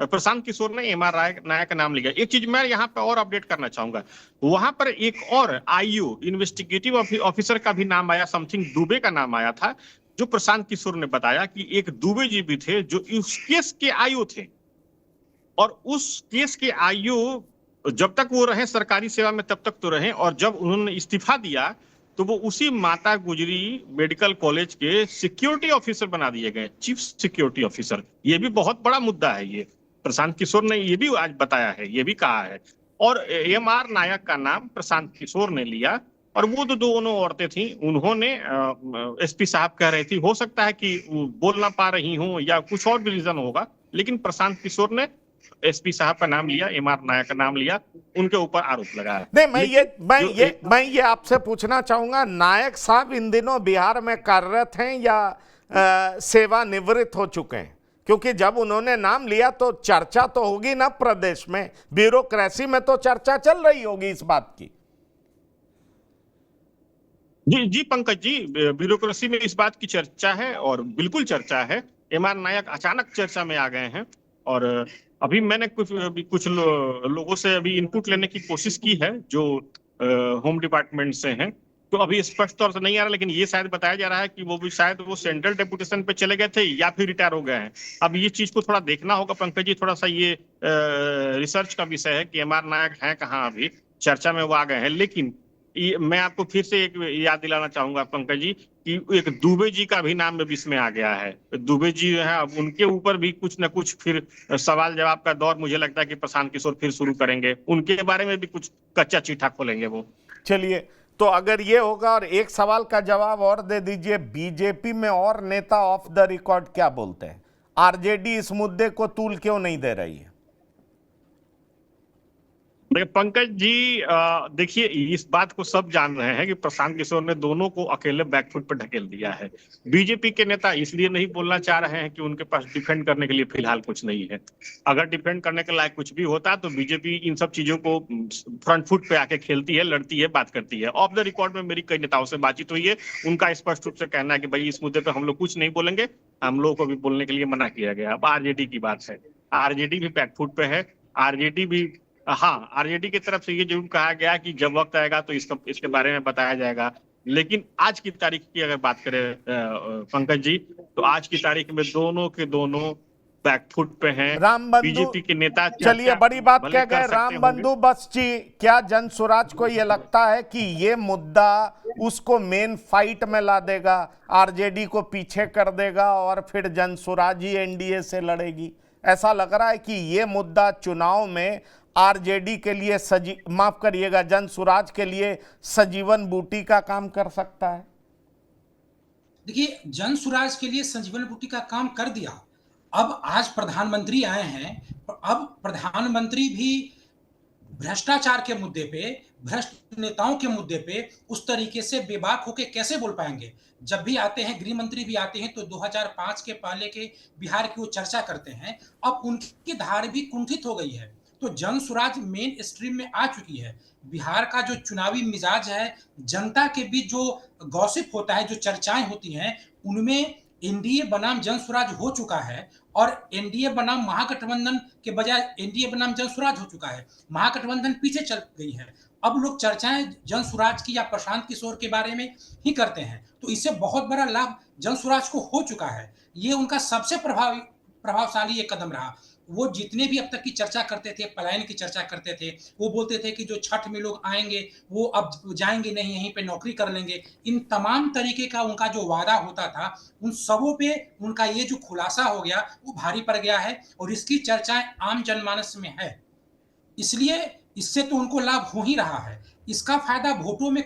प्रशांत किशोर ने एमआर नायक का नाम लिया। एक चीज मैं यहाँ पे और अपडेट करना चाहूंगा, वहां पर एक और आईओ इन्वेस्टिगेटिव ऑफिसर का भी नाम आया, समथिंग दुबे का नाम आया था, जो प्रशांत किशोर ने बताया कि एक दुबे जी भी थे जो इस केस के आईओ थे, और उस केस के आईओ जब तक वो रहे सरकारी सेवा में तब तक तो रहे, और जब उन्होंने इस्तीफा दिया तो वो उसी माता गुजरी मेडिकल कॉलेज के सिक्योरिटी ऑफिसर बना दिए गए, चीफ सिक्योरिटी ऑफिसर। ये भी बहुत बड़ा मुद्दा है, ये प्रशांत किशोर ने ये भी आज बताया है, ये भी कहा है। और एमआर नायक का नाम प्रशांत किशोर ने लिया, और वो तो दोनों औरतें थी, उन्होंने एसपी साहब कह रही थी, हो सकता है कि बोल ना पा रही हूं या कुछ और भी रीजन होगा, लेकिन प्रशांत किशोर ने एसपी साहब का नाम लिया, एमआर नायक का नाम लिया, उनके ऊपर आरोप लगाया। नहीं, मैं ये आपसे पूछना चाहूंगा, नायक साहब इन दिनों बिहार में कार्यरत हैं या सेवानिवृत्त हो चुके हैं? क्योंकि जब उन्होंने नाम लिया तो चर्चा तो होगी ना प्रदेश में, ब्यूरोक्रेसी में तो चर्चा चल रही होगी इस बात की। जी पंकज जी, ब्यूरोक्रेसी में इस बात की चर्चा है, और बिल्कुल चर्चा है। एमआर नायक अचानक चर्चा में आ गए हैं, और अभी मैंने कुछ लोगों से अभी इनपुट लेने की कोशिश की है जो होम डिपार्टमेंट से हैं, तो अभी स्पष्ट तौर से नहीं आ रहा, लेकिन ये शायद बताया जा रहा है कि वो भी शायद वो सेंट्रल डेपुटेशन पे चले गए थे या फिर रिटायर हो गए हैं। अब ये चीज को थोड़ा देखना होगा पंकज जी, थोड़ा सा ये रिसर्च का विषय है कि एमआर नायक हैं कहाँ। अभी चर्चा में वो आ गए हैं, लेकिन मैं आपको फिर से एक याद दिलाना चाहूंगा पंकज जी कि एक दुबे जी का भी नाम इसमें आ गया है। दुबे जी है, अब उनके ऊपर भी कुछ न कुछ फिर सवाल जवाब का दौर मुझे लगता है कि प्रशांत किशोर फिर शुरू करेंगे, उनके बारे में भी कुछ कच्चा चिट्ठा खोलेंगे वो। चलिए, तो अगर ये होगा, और एक सवाल का जवाब और दे दीजिए, बीजेपी में और नेता ऑफ द रिकॉर्ड क्या बोलते हैं? आरजेडी इस मुद्दे को तूल क्यों नहीं दे रही है? पंकज जी, देखिए, इस बात को सब जान रहे हैं कि प्रशांत किशोर ने दोनों को अकेले बैकफुट पर ढकेल दिया है। बीजेपी के नेता इसलिए नहीं बोलना चाह रहे हैं कि उनके पास डिफेंड करने के लिए फिलहाल कुछ नहीं है। अगर डिफेंड करने के लायक कुछ भी होता तो बीजेपी इन सब चीजों को फ्रंट फुट पे आके खेलती है, लड़ती है, बात करती है। ऑफ द रिकॉर्ड में मेरी कई नेताओं से बातचीत हुई है, उनका स्पष्ट रूप से कहना है कि भाई इस मुद्दे पर हम लोग कुछ नहीं बोलेंगे, हम लोगों को भी बोलने के लिए मना किया गया। अब आरजेडी की बात है, आरजेडी भी बैकफुट पे है, आरजेडी भी, हाँ, आरजेडी की तरफ से ये जरूर कहा गया कि जब वक्त आएगा तो इसके बारे में बताया जाएगा। लेकिन आज की तारीख की अगर बात करें पंकज जी, तो आज की तारीख में दोनों के दोनों बैकफुट पे हैं। बीजेपी के नेता, चलिए, बड़ी बात कह गए रामबंधु बस जी, क्या जन स्वराज को ये लगता है कि ये मुद्दा उसको मेन फाइट में ला देगा, आरजेडी को पीछे कर देगा और फिर जन स्वराज ही एनडीए से लड़ेगी? ऐसा लग रहा है कि ये मुद्दा चुनाव में आरजेडी के लिए माफ करिएगा, जन स्वराज के लिए संजीवन बूटी का काम कर सकता है। देखिए, जन स्वराज के लिए संजीवन बूटी का काम कर दिया। अब आज प्रधानमंत्री आए हैं, अब प्रधानमंत्री भी भ्रष्टाचार के मुद्दे पे, भ्रष्ट नेताओं के मुद्दे पे उस तरीके से बेबाक होके कैसे बोल पाएंगे? जब भी आते हैं, गृह मंत्री भी आते हैं तो 2005 के पहले के बिहार की वो चर्चा करते हैं। अब उनकी धार भी कुंठित हो गई है, तो जन स्वराज मेन स्ट्रीम में आ चुकी है। बिहार का जो चुनावी मिजाज है, जनता के बीच जो गॉसिप होता है, जो चर्चाएं होती हैं, उनमें एनडीए बनाम जन स्वराज हो चुका है, और एनडीए बनाम महागठबंधन के बजाय एनडीए बनाम जन स्वराज हो चुका है। महागठबंधन पीछे चल गई है। अब लोग चर्चाएं जन स्वराज की या प्रशांत किशोर के बारे में ही करते हैं, तो इससे बहुत बड़ा लाभ जन स्वराज को हो चुका है। ये उनका सबसे प्रभावशाली एक कदम रहा। वो जितने भी अब तक की चर्चा करते थे, पलायन की चर्चा करते थे, वो बोलते थे कि जो छठ में लोग आएंगे वो अब जाएंगे नहीं, यहीं पे नौकरी कर लेंगे। इन तमाम तरीके का उनका जो वादा होता था, उन सबों पे उनका ये जो खुलासा हो गया वो भारी पड़ गया है और इसकी चर्चाएं आम जनमानस में है। इसलिए इससे तो उनको लाभ हो ही रहा है। इसका फायदा वोटों में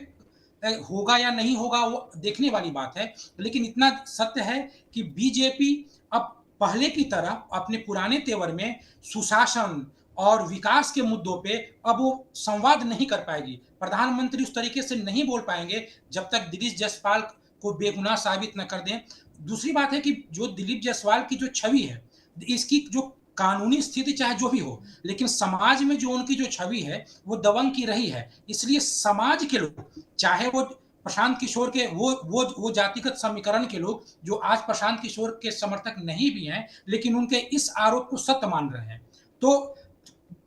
होगा या नहीं होगा वो देखने वाली बात है। लेकिन इतना सत्य है कि बीजेपी अब पहले की तरह अपने पुराने तेवर में सुशासन और विकास के मुद्दों पे अब वो संवाद नहीं कर पाएगी। प्रधानमंत्री उस तरीके से नहीं बोल पाएंगे जब तक दिलीप जायसवाल को बेगुनाह साबित न कर दें। दूसरी बात है कि जो दिलीप जायसवाल की जो छवि है, इसकी जो कानूनी स्थिति चाहे जो भी हो, लेकिन समाज में जो उनकी जो छवि है वो दबंग की रही है। इसलिए समाज के लोग, चाहे वो प्रशांत किशोर के वो जातिगत समीकरण के लोग जो आज प्रशांत किशोर के समर्थक नहीं भी हैं, लेकिन उनके इस आरोप को सत्य मान रहे हैं। तो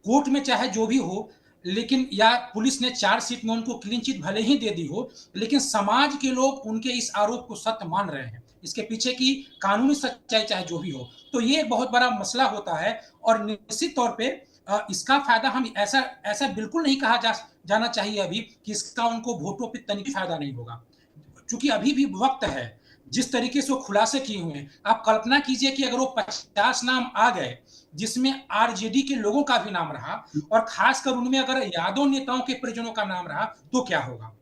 कोर्ट में चाहे जो भी हो, लेकिन या पुलिस ने चार्जशीट में उनको क्लीन चिट भले ही दे दी हो, लेकिन समाज के लोग उनके इस आरोप को सत्य मान रहे हैं। इसके पीछे की कानूनी सच्चाई चाहे जो भी हो, तो ये एक बहुत बड़ा मसला होता है। और निश्चित तौर पे इसका फायदा हम ऐसा बिल्कुल नहीं कहा जाना चाहिए अभी कि इसका उनको वोटों पे तनिक फायदा नहीं होगा, क्योंकि अभी भी वक्त है। जिस तरीके से वो खुलासे किए हुए हैं, आप कल्पना कीजिए कि अगर वो 50 नाम आ गए जिसमें आरजेडी के लोगों का भी नाम रहा और खासकर उनमें अगर यादव नेताओं के परिजनों का नाम रहा तो क्या होगा।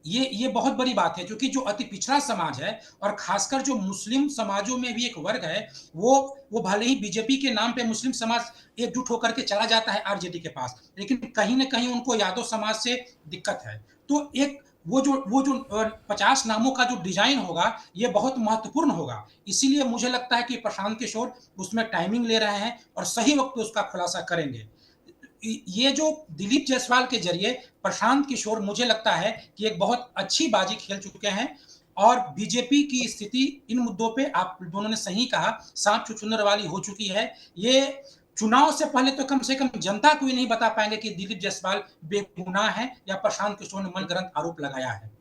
ये बहुत बड़ी बात है, क्योंकि जो अति पिछड़ा समाज है और खासकर जो मुस्लिम समाजों में भी एक वर्ग है, वो भले ही बीजेपी के नाम पे मुस्लिम समाज एकजुट होकर के चला जाता है आरजेडी के पास, लेकिन कहीं ना कहीं उनको यादव समाज से दिक्कत है। तो एक वो जो 50 नामों का जो डिजाइन होगा ये बहुत महत्वपूर्ण होगा। इसीलिए मुझे लगता है कि प्रशांत किशोर उसमें टाइमिंग ले रहे हैं और सही वक्त पे उसका खुलासा करेंगे। ये जो दिलीप जायसवाल के जरिए प्रशांत किशोर, मुझे लगता है कि एक बहुत अच्छी बाजी खेल चुके हैं और बीजेपी की स्थिति इन मुद्दों पे, आप दोनों ने सही कहा, सांप छुछुंदर वाली हो चुकी है। ये चुनाव से पहले तो कम से कम जनता को ही नहीं बता पाएंगे कि दिलीप जायसवाल बेगुनाह है या प्रशांत किशोर ने मनगढ़ंत आरोप लगाया है।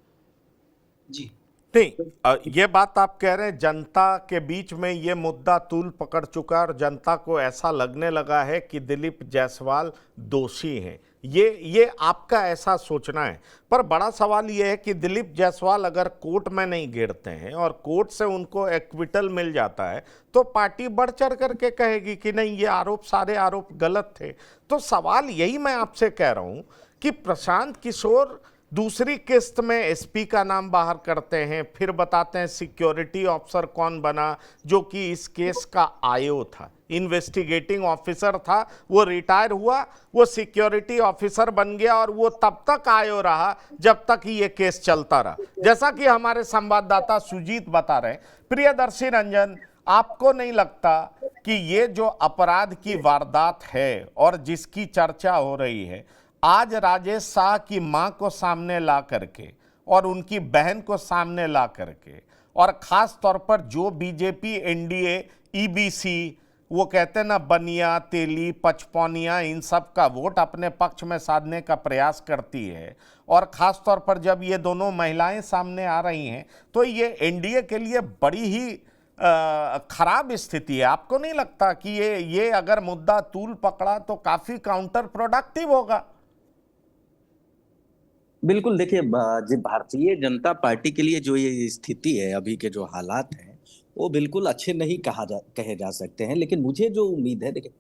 जी नहीं, ये बात आप कह रहे हैं, जनता के बीच में ये मुद्दा तूल पकड़ चुका है और जनता को ऐसा लगने लगा है कि दिलीप जायसवाल दोषी हैं। ये आपका ऐसा सोचना है। पर बड़ा सवाल ये है कि दिलीप जायसवाल अगर कोर्ट में नहीं गिरते हैं और कोर्ट से उनको एक्विटल मिल जाता है तो पार्टी बढ़ चढ़ करके कहेगी कि नहीं, ये आरोप, सारे आरोप गलत थे। तो सवाल यही मैं आपसे कह रहा हूं कि प्रशांत किशोर दूसरी किस्त में एसपी का नाम बाहर करते हैं, फिर बताते हैं सिक्योरिटी ऑफिसर कौन बना, जो कि इस केस का आईओ था, इन्वेस्टिगेटिंग ऑफिसर था, वो रिटायर हुआ, वो सिक्योरिटी ऑफिसर बन गया और वो तब तक आईओ रहा जब तक ये केस चलता रहा। जैसा कि हमारे संवाददाता सुजीत बता रहे, प्रियदर्शी रंजन, आपको नहीं लगता कि ये जो अपराध की वारदात है और जिसकी चर्चा हो रही है, आज राजेश शाह की मां को सामने ला करके और उनकी बहन को सामने ला करके, और खास तौर पर जो बीजेपी एनडीए ईबीसी, वो कहते हैं ना, बनिया, तेली, पचपौनिया, इन सब का वोट अपने पक्ष में साधने का प्रयास करती है, और ख़ास तौर पर जब ये दोनों महिलाएं सामने आ रही हैं तो ये एनडीए के लिए बड़ी ही खराब स्थिति है। आपको नहीं लगता कि ये अगर मुद्दा तूल पकड़ा तो काफ़ी काउंटर प्रोडक्टिव होगा? बिल्कुल, देखिए, जी, भारतीय जनता पार्टी के लिए जो ये स्थिति है, अभी के जो हालात हैं, वो बिल्कुल अच्छे नहीं कहे जा सकते हैं। लेकिन मुझे जो उम्मीद है, देखिए,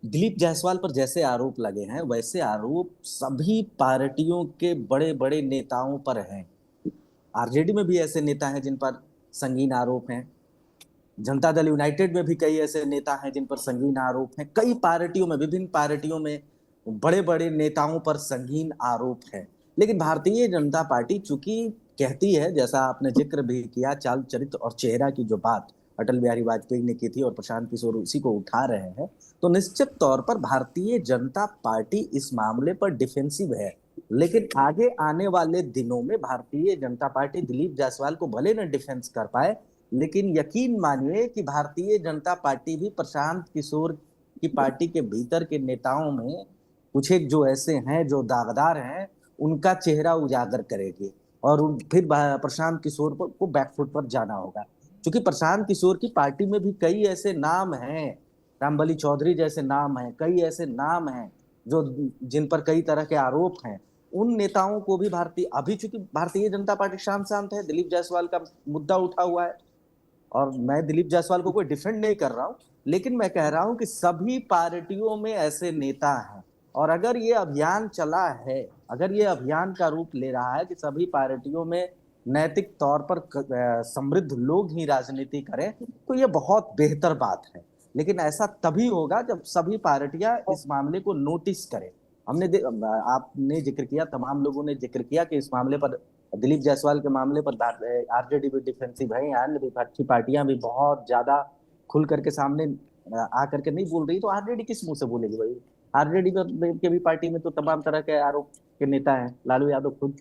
दिलीप जायसवाल पर जैसे आरोप लगे हैं वैसे आरोप सभी पार्टियों के बड़े बड़े नेताओं पर हैं। आरजेडी में भी ऐसे नेता हैं जिन पर संगीन आरोप हैं, जनता दल यूनाइटेड में भी कई ऐसे नेता हैं जिन पर संगीन आरोप हैं, कई पार्टियों में, विभिन्न पार्टियों में बड़े बड़े नेताओं पर संगीन आरोप है। लेकिन भारतीय जनता पार्टी चूंकि कहती है, जैसा आपने जिक्र भी किया, चाल चरित्र और चेहरा की जो बात अटल बिहारी वाजपेयी ने की थी और प्रशांत किशोर उसी को उठा रहे हैं, तो निश्चित तौर पर भारतीय जनता पार्टी इस मामले पर डिफेंसिव है। लेकिन आगे आने वाले दिनों में भारतीय जनता पार्टी दिलीप जायसवाल को भले न डिफेंस कर पाए, लेकिन यकीन मानिए कि भारतीय जनता पार्टी भी प्रशांत किशोर की पार्टी के भीतर के नेताओं में कुछ एक जो ऐसे हैं जो दागदार हैं, उनका चेहरा उजागर करेगी और फिर प्रशांत किशोर को बैकफुट पर जाना होगा। क्योंकि प्रशांत किशोर की पार्टी में भी कई ऐसे नाम हैं रामबली चौधरी जैसे नाम हैं, कई ऐसे नाम हैं जो जिन पर कई तरह के आरोप हैं, उन नेताओं को भी अभी चूंकि भारतीय जनता पार्टी शांत शांत है, दिलीप जायसवाल का मुद्दा उठा हुआ है, और मैं दिलीप जायसवाल को कोई डिफेंड नहीं कर रहा हूं, लेकिन मैं कह रहा हूं कि सभी पार्टियों में ऐसे नेता हैं, और अगर ये अभियान चला है, अगर ये अभियान का रूप ले रहा है कि सभी पार्टियों में नैतिक तौर पर समृद्ध लोग ही राजनीति करें, तो ये बहुत बेहतर बात है। लेकिन ऐसा तभी होगा जब सभी पार्टियां इस मामले को नोटिस करें। आपने जिक्र किया, तमाम लोगों ने जिक्र किया कि इस मामले पर, दिलीप जायसवाल के मामले पर आरजेडी भी डिफेंसिव है, अन्य विपक्षी पार्टियां भी बहुत ज्यादा खुल करके सामने आकर के नहीं बोल रही, तो आरजेडी किस मुंह से बोलेगी भाई? आरजेडी के भी पार्टी में तो तमाम तरह के आरोप के नेता हैं, लालू यादव खुद,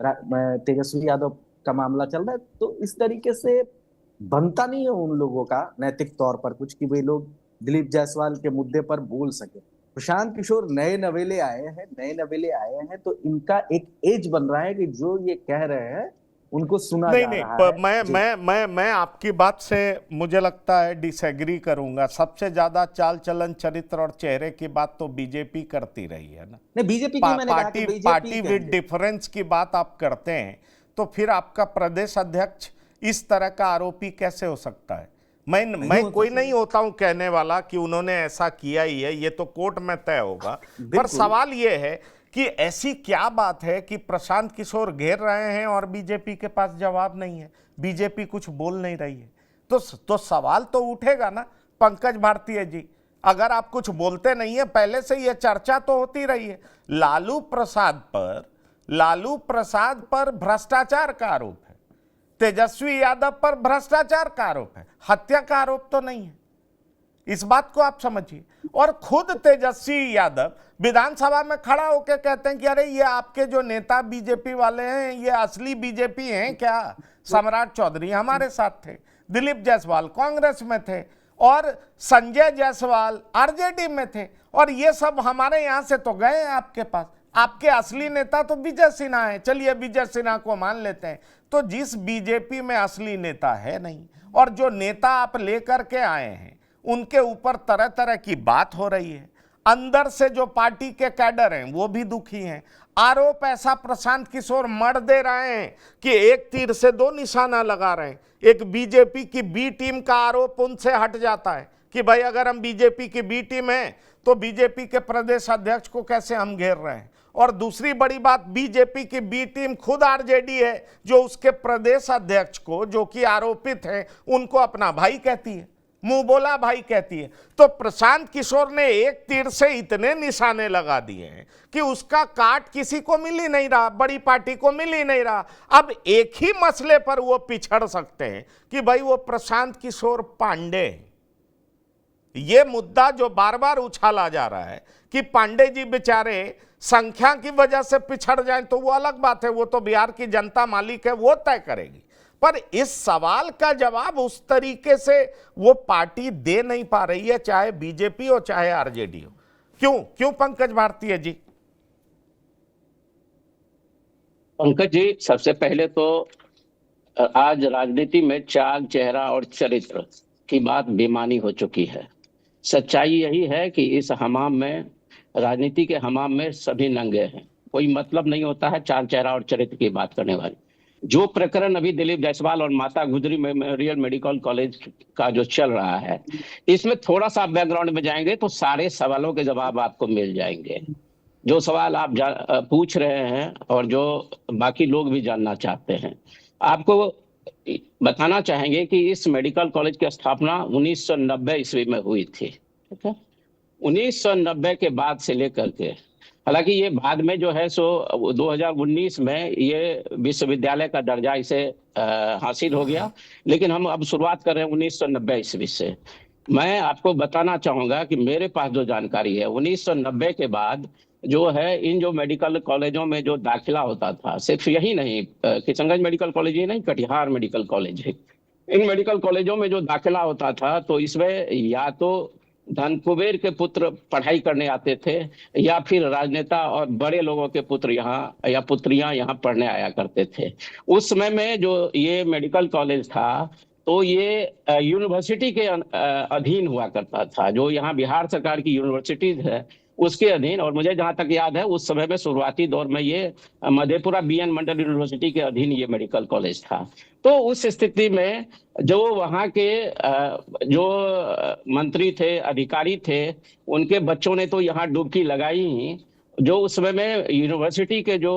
तेजस्वी यादव का मामला चल रहा है, तो इस तरीके से बनता नहीं है उन लोगों का नैतिक तौर पर कुछ कि वे लोग दिलीप जायसवाल के मुद्दे पर बोल सके। प्रशांत किशोर नए नवेले आए हैं, तो इनका एक एज बन रहा है कि जो ये कह रहे हैं उनको सुना जा रहा है। मैं आपकी बात से मुझे लगता है डिसएग्री करूंगा। सबसे ज्यादा चाल चलन, चरित्र और चेहरे की बात तो बीजेपी करती रही है ना। नहीं, बीजेपी की मैंने कहा कि पार्टी विद डिफरेंस की बात आप करते हैं, तो फिर आपका प्रदेश अध्यक्ष इस तरह का आरोपी कैसे हो सकता है? मैं कोई नहीं होता हूं कहने वाला कि उन्होंने ऐसा किया ही है, ये तो कोर्ट में तय होगा। पर सवाल ये है कि ऐसी क्या बात है कि प्रशांत किशोर घेर रहे हैं और बीजेपी के पास जवाब नहीं है, बीजेपी कुछ बोल नहीं रही है, तो सवाल तो उठेगा ना पंकज भारतीय जी। अगर आप कुछ बोलते नहीं है, पहले से ये चर्चा तो होती रही है, लालू प्रसाद पर भ्रष्टाचार का आरोप है, तेजस्वी यादव पर भ्रष्टाचार का आरोप है, हत्या का आरोप तो नहीं है। इस बात को आप समझिए। और खुद तेजस्वी यादव विधानसभा में खड़ा होकर कहते हैं कि अरे ये आपके जो नेता बीजेपी वाले हैं, ये असली बीजेपी हैं क्या? सम्राट चौधरी हमारे साथ थे, दिलीप जायसवाल कांग्रेस में थे, और संजय जायसवाल आरजेडी में थे, और ये सब हमारे यहां से तो गए हैं आपके पास। आपके असली नेता तो विजय सिन्हा है, चलिए विजय सिन्हा को मान लेते हैं। तो जिस बीजेपी में असली नेता है नहीं, और जो नेता आप लेकर के आए हैं उनके ऊपर तरह तरह की बात हो रही है, अंदर से जो पार्टी के कैडर हैं वो भी दुखी हैं। आरोप ऐसा प्रशांत किशोर मर दे रहे हैं कि एक तीर से दो निशाना लगा रहे हैं। एक बीजेपी की बी टीम का आरोप उनसे हट जाता है कि भाई अगर हम बीजेपी की बी टीम हैं तो बीजेपी के प्रदेश अध्यक्ष को कैसे हम घेर रहे हैं। और दूसरी बड़ी बात, बीजेपी की बी टीम खुद आरजेडी है जो उसके प्रदेश अध्यक्ष को, जो कि आरोपित हैं, उनको अपना भाई कहती है, मुंह बोला भाई कहती है। तो प्रशांत किशोर ने एक तीर से इतने निशाने लगा दिए हैं कि उसका काट किसी को मिल ही नहीं रहा, बड़ी पार्टी को मिल ही नहीं रहा। अब एक ही मसले पर वो पिछड़ सकते हैं कि भाई वो प्रशांत किशोर पांडे। ये मुद्दा जो बार बार उछाला जा रहा है कि पांडे जी बेचारे संख्या की वजह से पिछड़ जाएं, तो वो अलग बात है, वो तो बिहार की जनता मालिक है, वो तय करेगी। पर इस सवाल का जवाब उस तरीके से वो पार्टी दे नहीं पा रही है, चाहे बीजेपी हो चाहे आरजेडी हो। क्यों पंकज भारतीय जी? पंकज जी, सबसे पहले तो आज राजनीति में चाल, चेहरा और चरित्र की बात बेमानी हो चुकी है। सच्चाई यही है कि इस हमाम में, राजनीति के हमाम में सभी नंगे हैं। कोई मतलब नहीं होता है चाल, चेहरा और चरित्र की बात करने वाली। जो प्रकरण अभी दिलीप जायसवाल और माता गुजरी मेमोरियल मेडिकल कॉलेज का जो चल रहा है, इसमें थोड़ा सा बैकग्राउंड में जाएंगे तो सारे सवालों के जवाब आपको मिल जाएंगे। जो सवाल आप पूछ रहे हैं और जो बाकी लोग भी जानना चाहते हैं। आपको बताना चाहेंगे कि इस मेडिकल कॉलेज की स्थापना 1990 ईस्वी में हुई थी। ठीक है, 1990 के बाद से लेकर के, हालांकि ये बाद में जो है सो 2019 में ये विश्वविद्यालय का दर्जा इसे हासिल हो गया, लेकिन हम अब शुरुआत कर रहे हैं 1990 ईस्वी से। मैं आपको बताना चाहूंगा कि मेरे पास जो जानकारी है, 1990 के बाद जो है इन जो मेडिकल कॉलेजों में जो दाखिला होता था, सिर्फ यही नहीं, किशनगंज मेडिकल कॉलेज ही नहीं, कटिहार मेडिकल कॉलेज है, इन मेडिकल कॉलेजों में जो दाखिला होता था तो इसमें या तो धन कुबेर के पुत्र पढ़ाई करने आते थे या फिर राजनेता और बड़े लोगों के पुत्र यहाँ या पुत्रियां यहाँ पढ़ने आया करते थे। उस समय में जो ये मेडिकल कॉलेज था तो ये यूनिवर्सिटी के अधीन हुआ करता था, जो यहाँ बिहार सरकार की यूनिवर्सिटीज है उसके अधीन। और मुझे जहां तक याद है उस समय में शुरुआती दौर में ये मधेपुरा बीएन मंडल यूनिवर्सिटी के अधीन ये मेडिकल कॉलेज था। तो उस स्थिति में जो वहाँ के जो मंत्री थे, अधिकारी थे, उनके बच्चों ने तो यहाँ डुबकी लगाई ही। जो उस समय में यूनिवर्सिटी के जो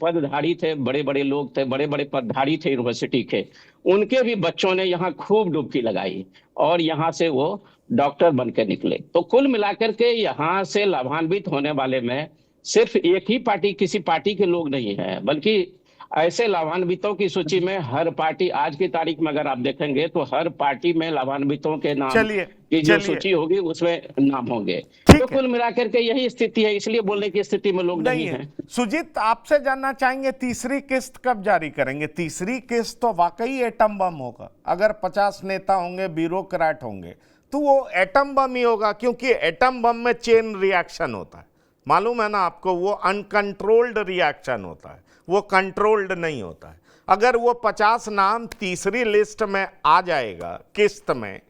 पदधारी थे, बड़े बड़े लोग थे, बड़े बड़े पदधारी थे यूनिवर्सिटी के, उनके भी बच्चों ने यहाँ खूब डुबकी लगाई और यहाँ से वो डॉक्टर बन के निकले। तो कुल मिलाकर के यहाँ से लाभान्वित होने वाले में सिर्फ एक ही पार्टी, किसी पार्टी के लोग नहीं है, बल्कि ऐसे लाभान्वितों की सूची में हर पार्टी, आज की तारीख में अगर आप देखेंगे तो हर पार्टी में लाभान्वितों के नाम की जो सूची होगी उसमें नाम होंगे। तो कुल मिलाकर के यही स्थिति है, इसलिए बोलने की स्थिति में लोग नहीं है। सुजीत, आपसे जानना चाहेंगे तीसरी किस्त कब जारी करेंगे? तीसरी किस्त तो वाकई एटम बम होगा। अगर 50 नेता होंगे, ब्यूरोक्रेट होंगे, तो वो एटम बम ही होगा, क्योंकि एटम बम में चेन रिएक्शन होता है, मालूम है ना आपको। वो अनकंट्रोल्ड रिएक्शन होता है, वो कंट्रोल्ड नहीं होता है। अगर वो 50 नाम तीसरी लिस्ट में आ जाएगा किस्त में,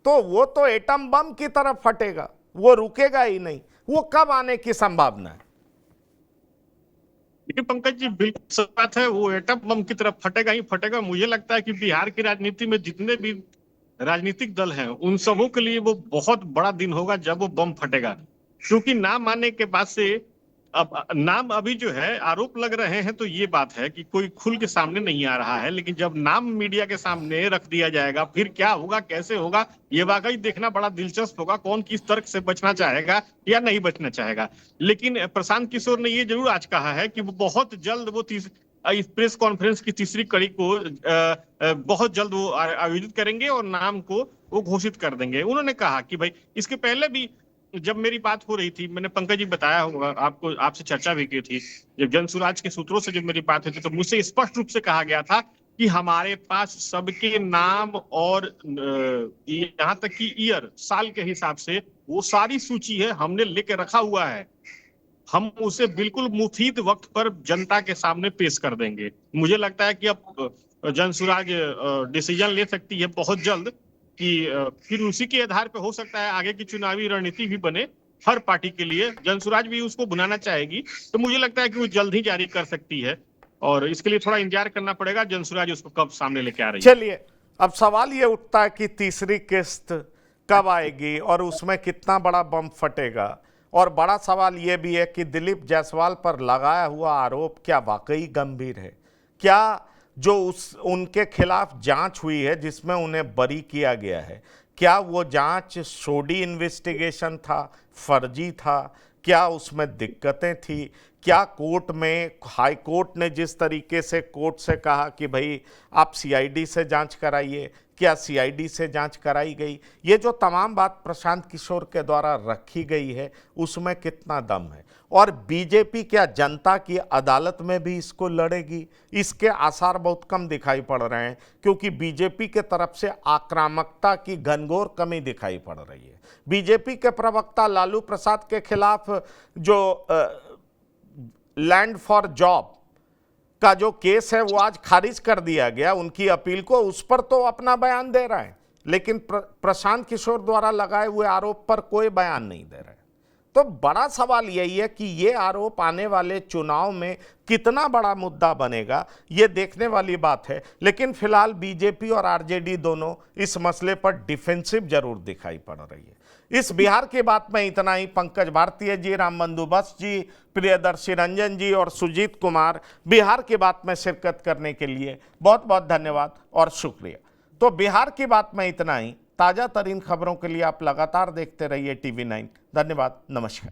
तो वो तो एटम बम की तरफ फटेगा, वो रुकेगा ही नहीं। वो कब आने की संभावना है? देखिए पंकज जी, बिल्कुल सही बात है, वो एटम बम की तरफ फटेगा ही फटेगा। मुझे लगता है कि बिहार की राजनीति में जितने भी राजनीतिक दल हैं, उन सबों के लिए वो बहुत बड़ा दिन होगा जब वो बम फटेगा। क्योंकि नाम आने के बाद से अब नाम अभी जो है आरोप लग रहे हैं, तो ये बात है कि कोई खुल के सामने नहीं आ रहा है। लेकिन जब नाम मीडिया के सामने रख दिया जाएगा, फिर क्या होगा, कैसे होगा, ये वाकई देखना बड़ा दिलचस्प होगा। कौन किस तर्क से बचना चाहेगा या नहीं बचना चाहेगा। लेकिन प्रशांत किशोर ने ये जरूर आज कहा है कि वो बहुत जल्द वो इस प्रेस कॉन्फ्रेंस की तीसरी कड़ी को बहुत जल्द वो आयोजित करेंगे और नाम को वो घोषित कर देंगे। उन्होंने कहा कि भाई, इसके पहले भी जब मेरी बात हो रही थी, मैंने पंकज जी बताया होगा आपको, आपसे चर्चा भी की थी, जब जनसुराज के सूत्रों से जब मेरी बात हुई थी, तो मुझसे स्पष्ट रूप से कहा गया था कि हमारे पास सबके नाम और यहाँ तक कि ईयर, साल के हिसाब से वो सारी सूची है, हमने लेके रखा हुआ है। हम उसे बिल्कुल मुफीद वक्त पर जनता के सामने पेश कर देंगे। मुझे लगता है कि अब जनसुराज डिसीजन ले सकती है बहुत जल्द कि फिर उसी के आधार पे हो सकता है आगे की चुनावी रणनीति भी बने हर पार्टी के लिए। जनसुराज भी उसको बनाना चाहेगी, तो मुझे लगता है कि वो जल्द ही जारी कर सकती है, और इसके लिए थोड़ा इंतजार करना पड़ेगा जनसुराज उसको कब सामने लेके आ रही है। चलिए, अब सवाल ये उठता है कि तीसरी किस्त कब आएगी और उसमें कितना बड़ा बम फटेगा। और बड़ा सवाल ये भी है कि दिलीप जायसवाल पर लगाया हुआ आरोप क्या वाकई गंभीर है? क्या जो उनके खिलाफ जांच हुई है, जिसमें उन्हें बरी किया गया है, क्या वो जांच सोडी इन्वेस्टिगेशन था, फर्जी था? क्या उसमें दिक्कतें थी? क्या कोर्ट में, हाई कोर्ट ने जिस तरीके से कोर्ट से कहा कि भाई आप सीआईडी से जांच कराइए, क्या सीआईडी से जांच कराई गई? ये जो तमाम बात प्रशांत किशोर के द्वारा रखी गई है, उसमें कितना दम है? और बीजेपी क्या जनता की अदालत में भी इसको लड़ेगी? इसके आसार बहुत कम दिखाई पड़ रहे हैं, क्योंकि बीजेपी के तरफ से आक्रामकता की घनघोर कमी दिखाई पड़ रही है। बीजेपी के प्रवक्ता लालू प्रसाद के खिलाफ जो लैंड फॉर जॉब का जो केस है, वो आज खारिज कर दिया गया, उनकी अपील को। उस पर तो अपना बयान दे रहे हैं, लेकिन प्रशांत किशोर द्वारा लगाए हुए आरोप पर कोई बयान नहीं दे रहे। तो बड़ा सवाल यही है कि ये आरोप आने वाले चुनाव में कितना बड़ा मुद्दा बनेगा, ये देखने वाली बात है। लेकिन फिलहाल बीजेपी और आरजेडी दोनों इस मसले पर डिफेंसिव जरूर दिखाई पड़ रही है। इस बिहार की बात में इतना ही। पंकज भारतीय जी, राम बंदोबस्त जी, प्रियदर्शी रंजन जी और सुजीत कुमार, बिहार की बात में शिरकत करने के लिए बहुत बहुत धन्यवाद और शुक्रिया। तो बिहार की बात में इतना ही। ताज़ा तरीन खबरों के लिए आप लगातार देखते रहिए TV9। धन्यवाद, नमस्कार।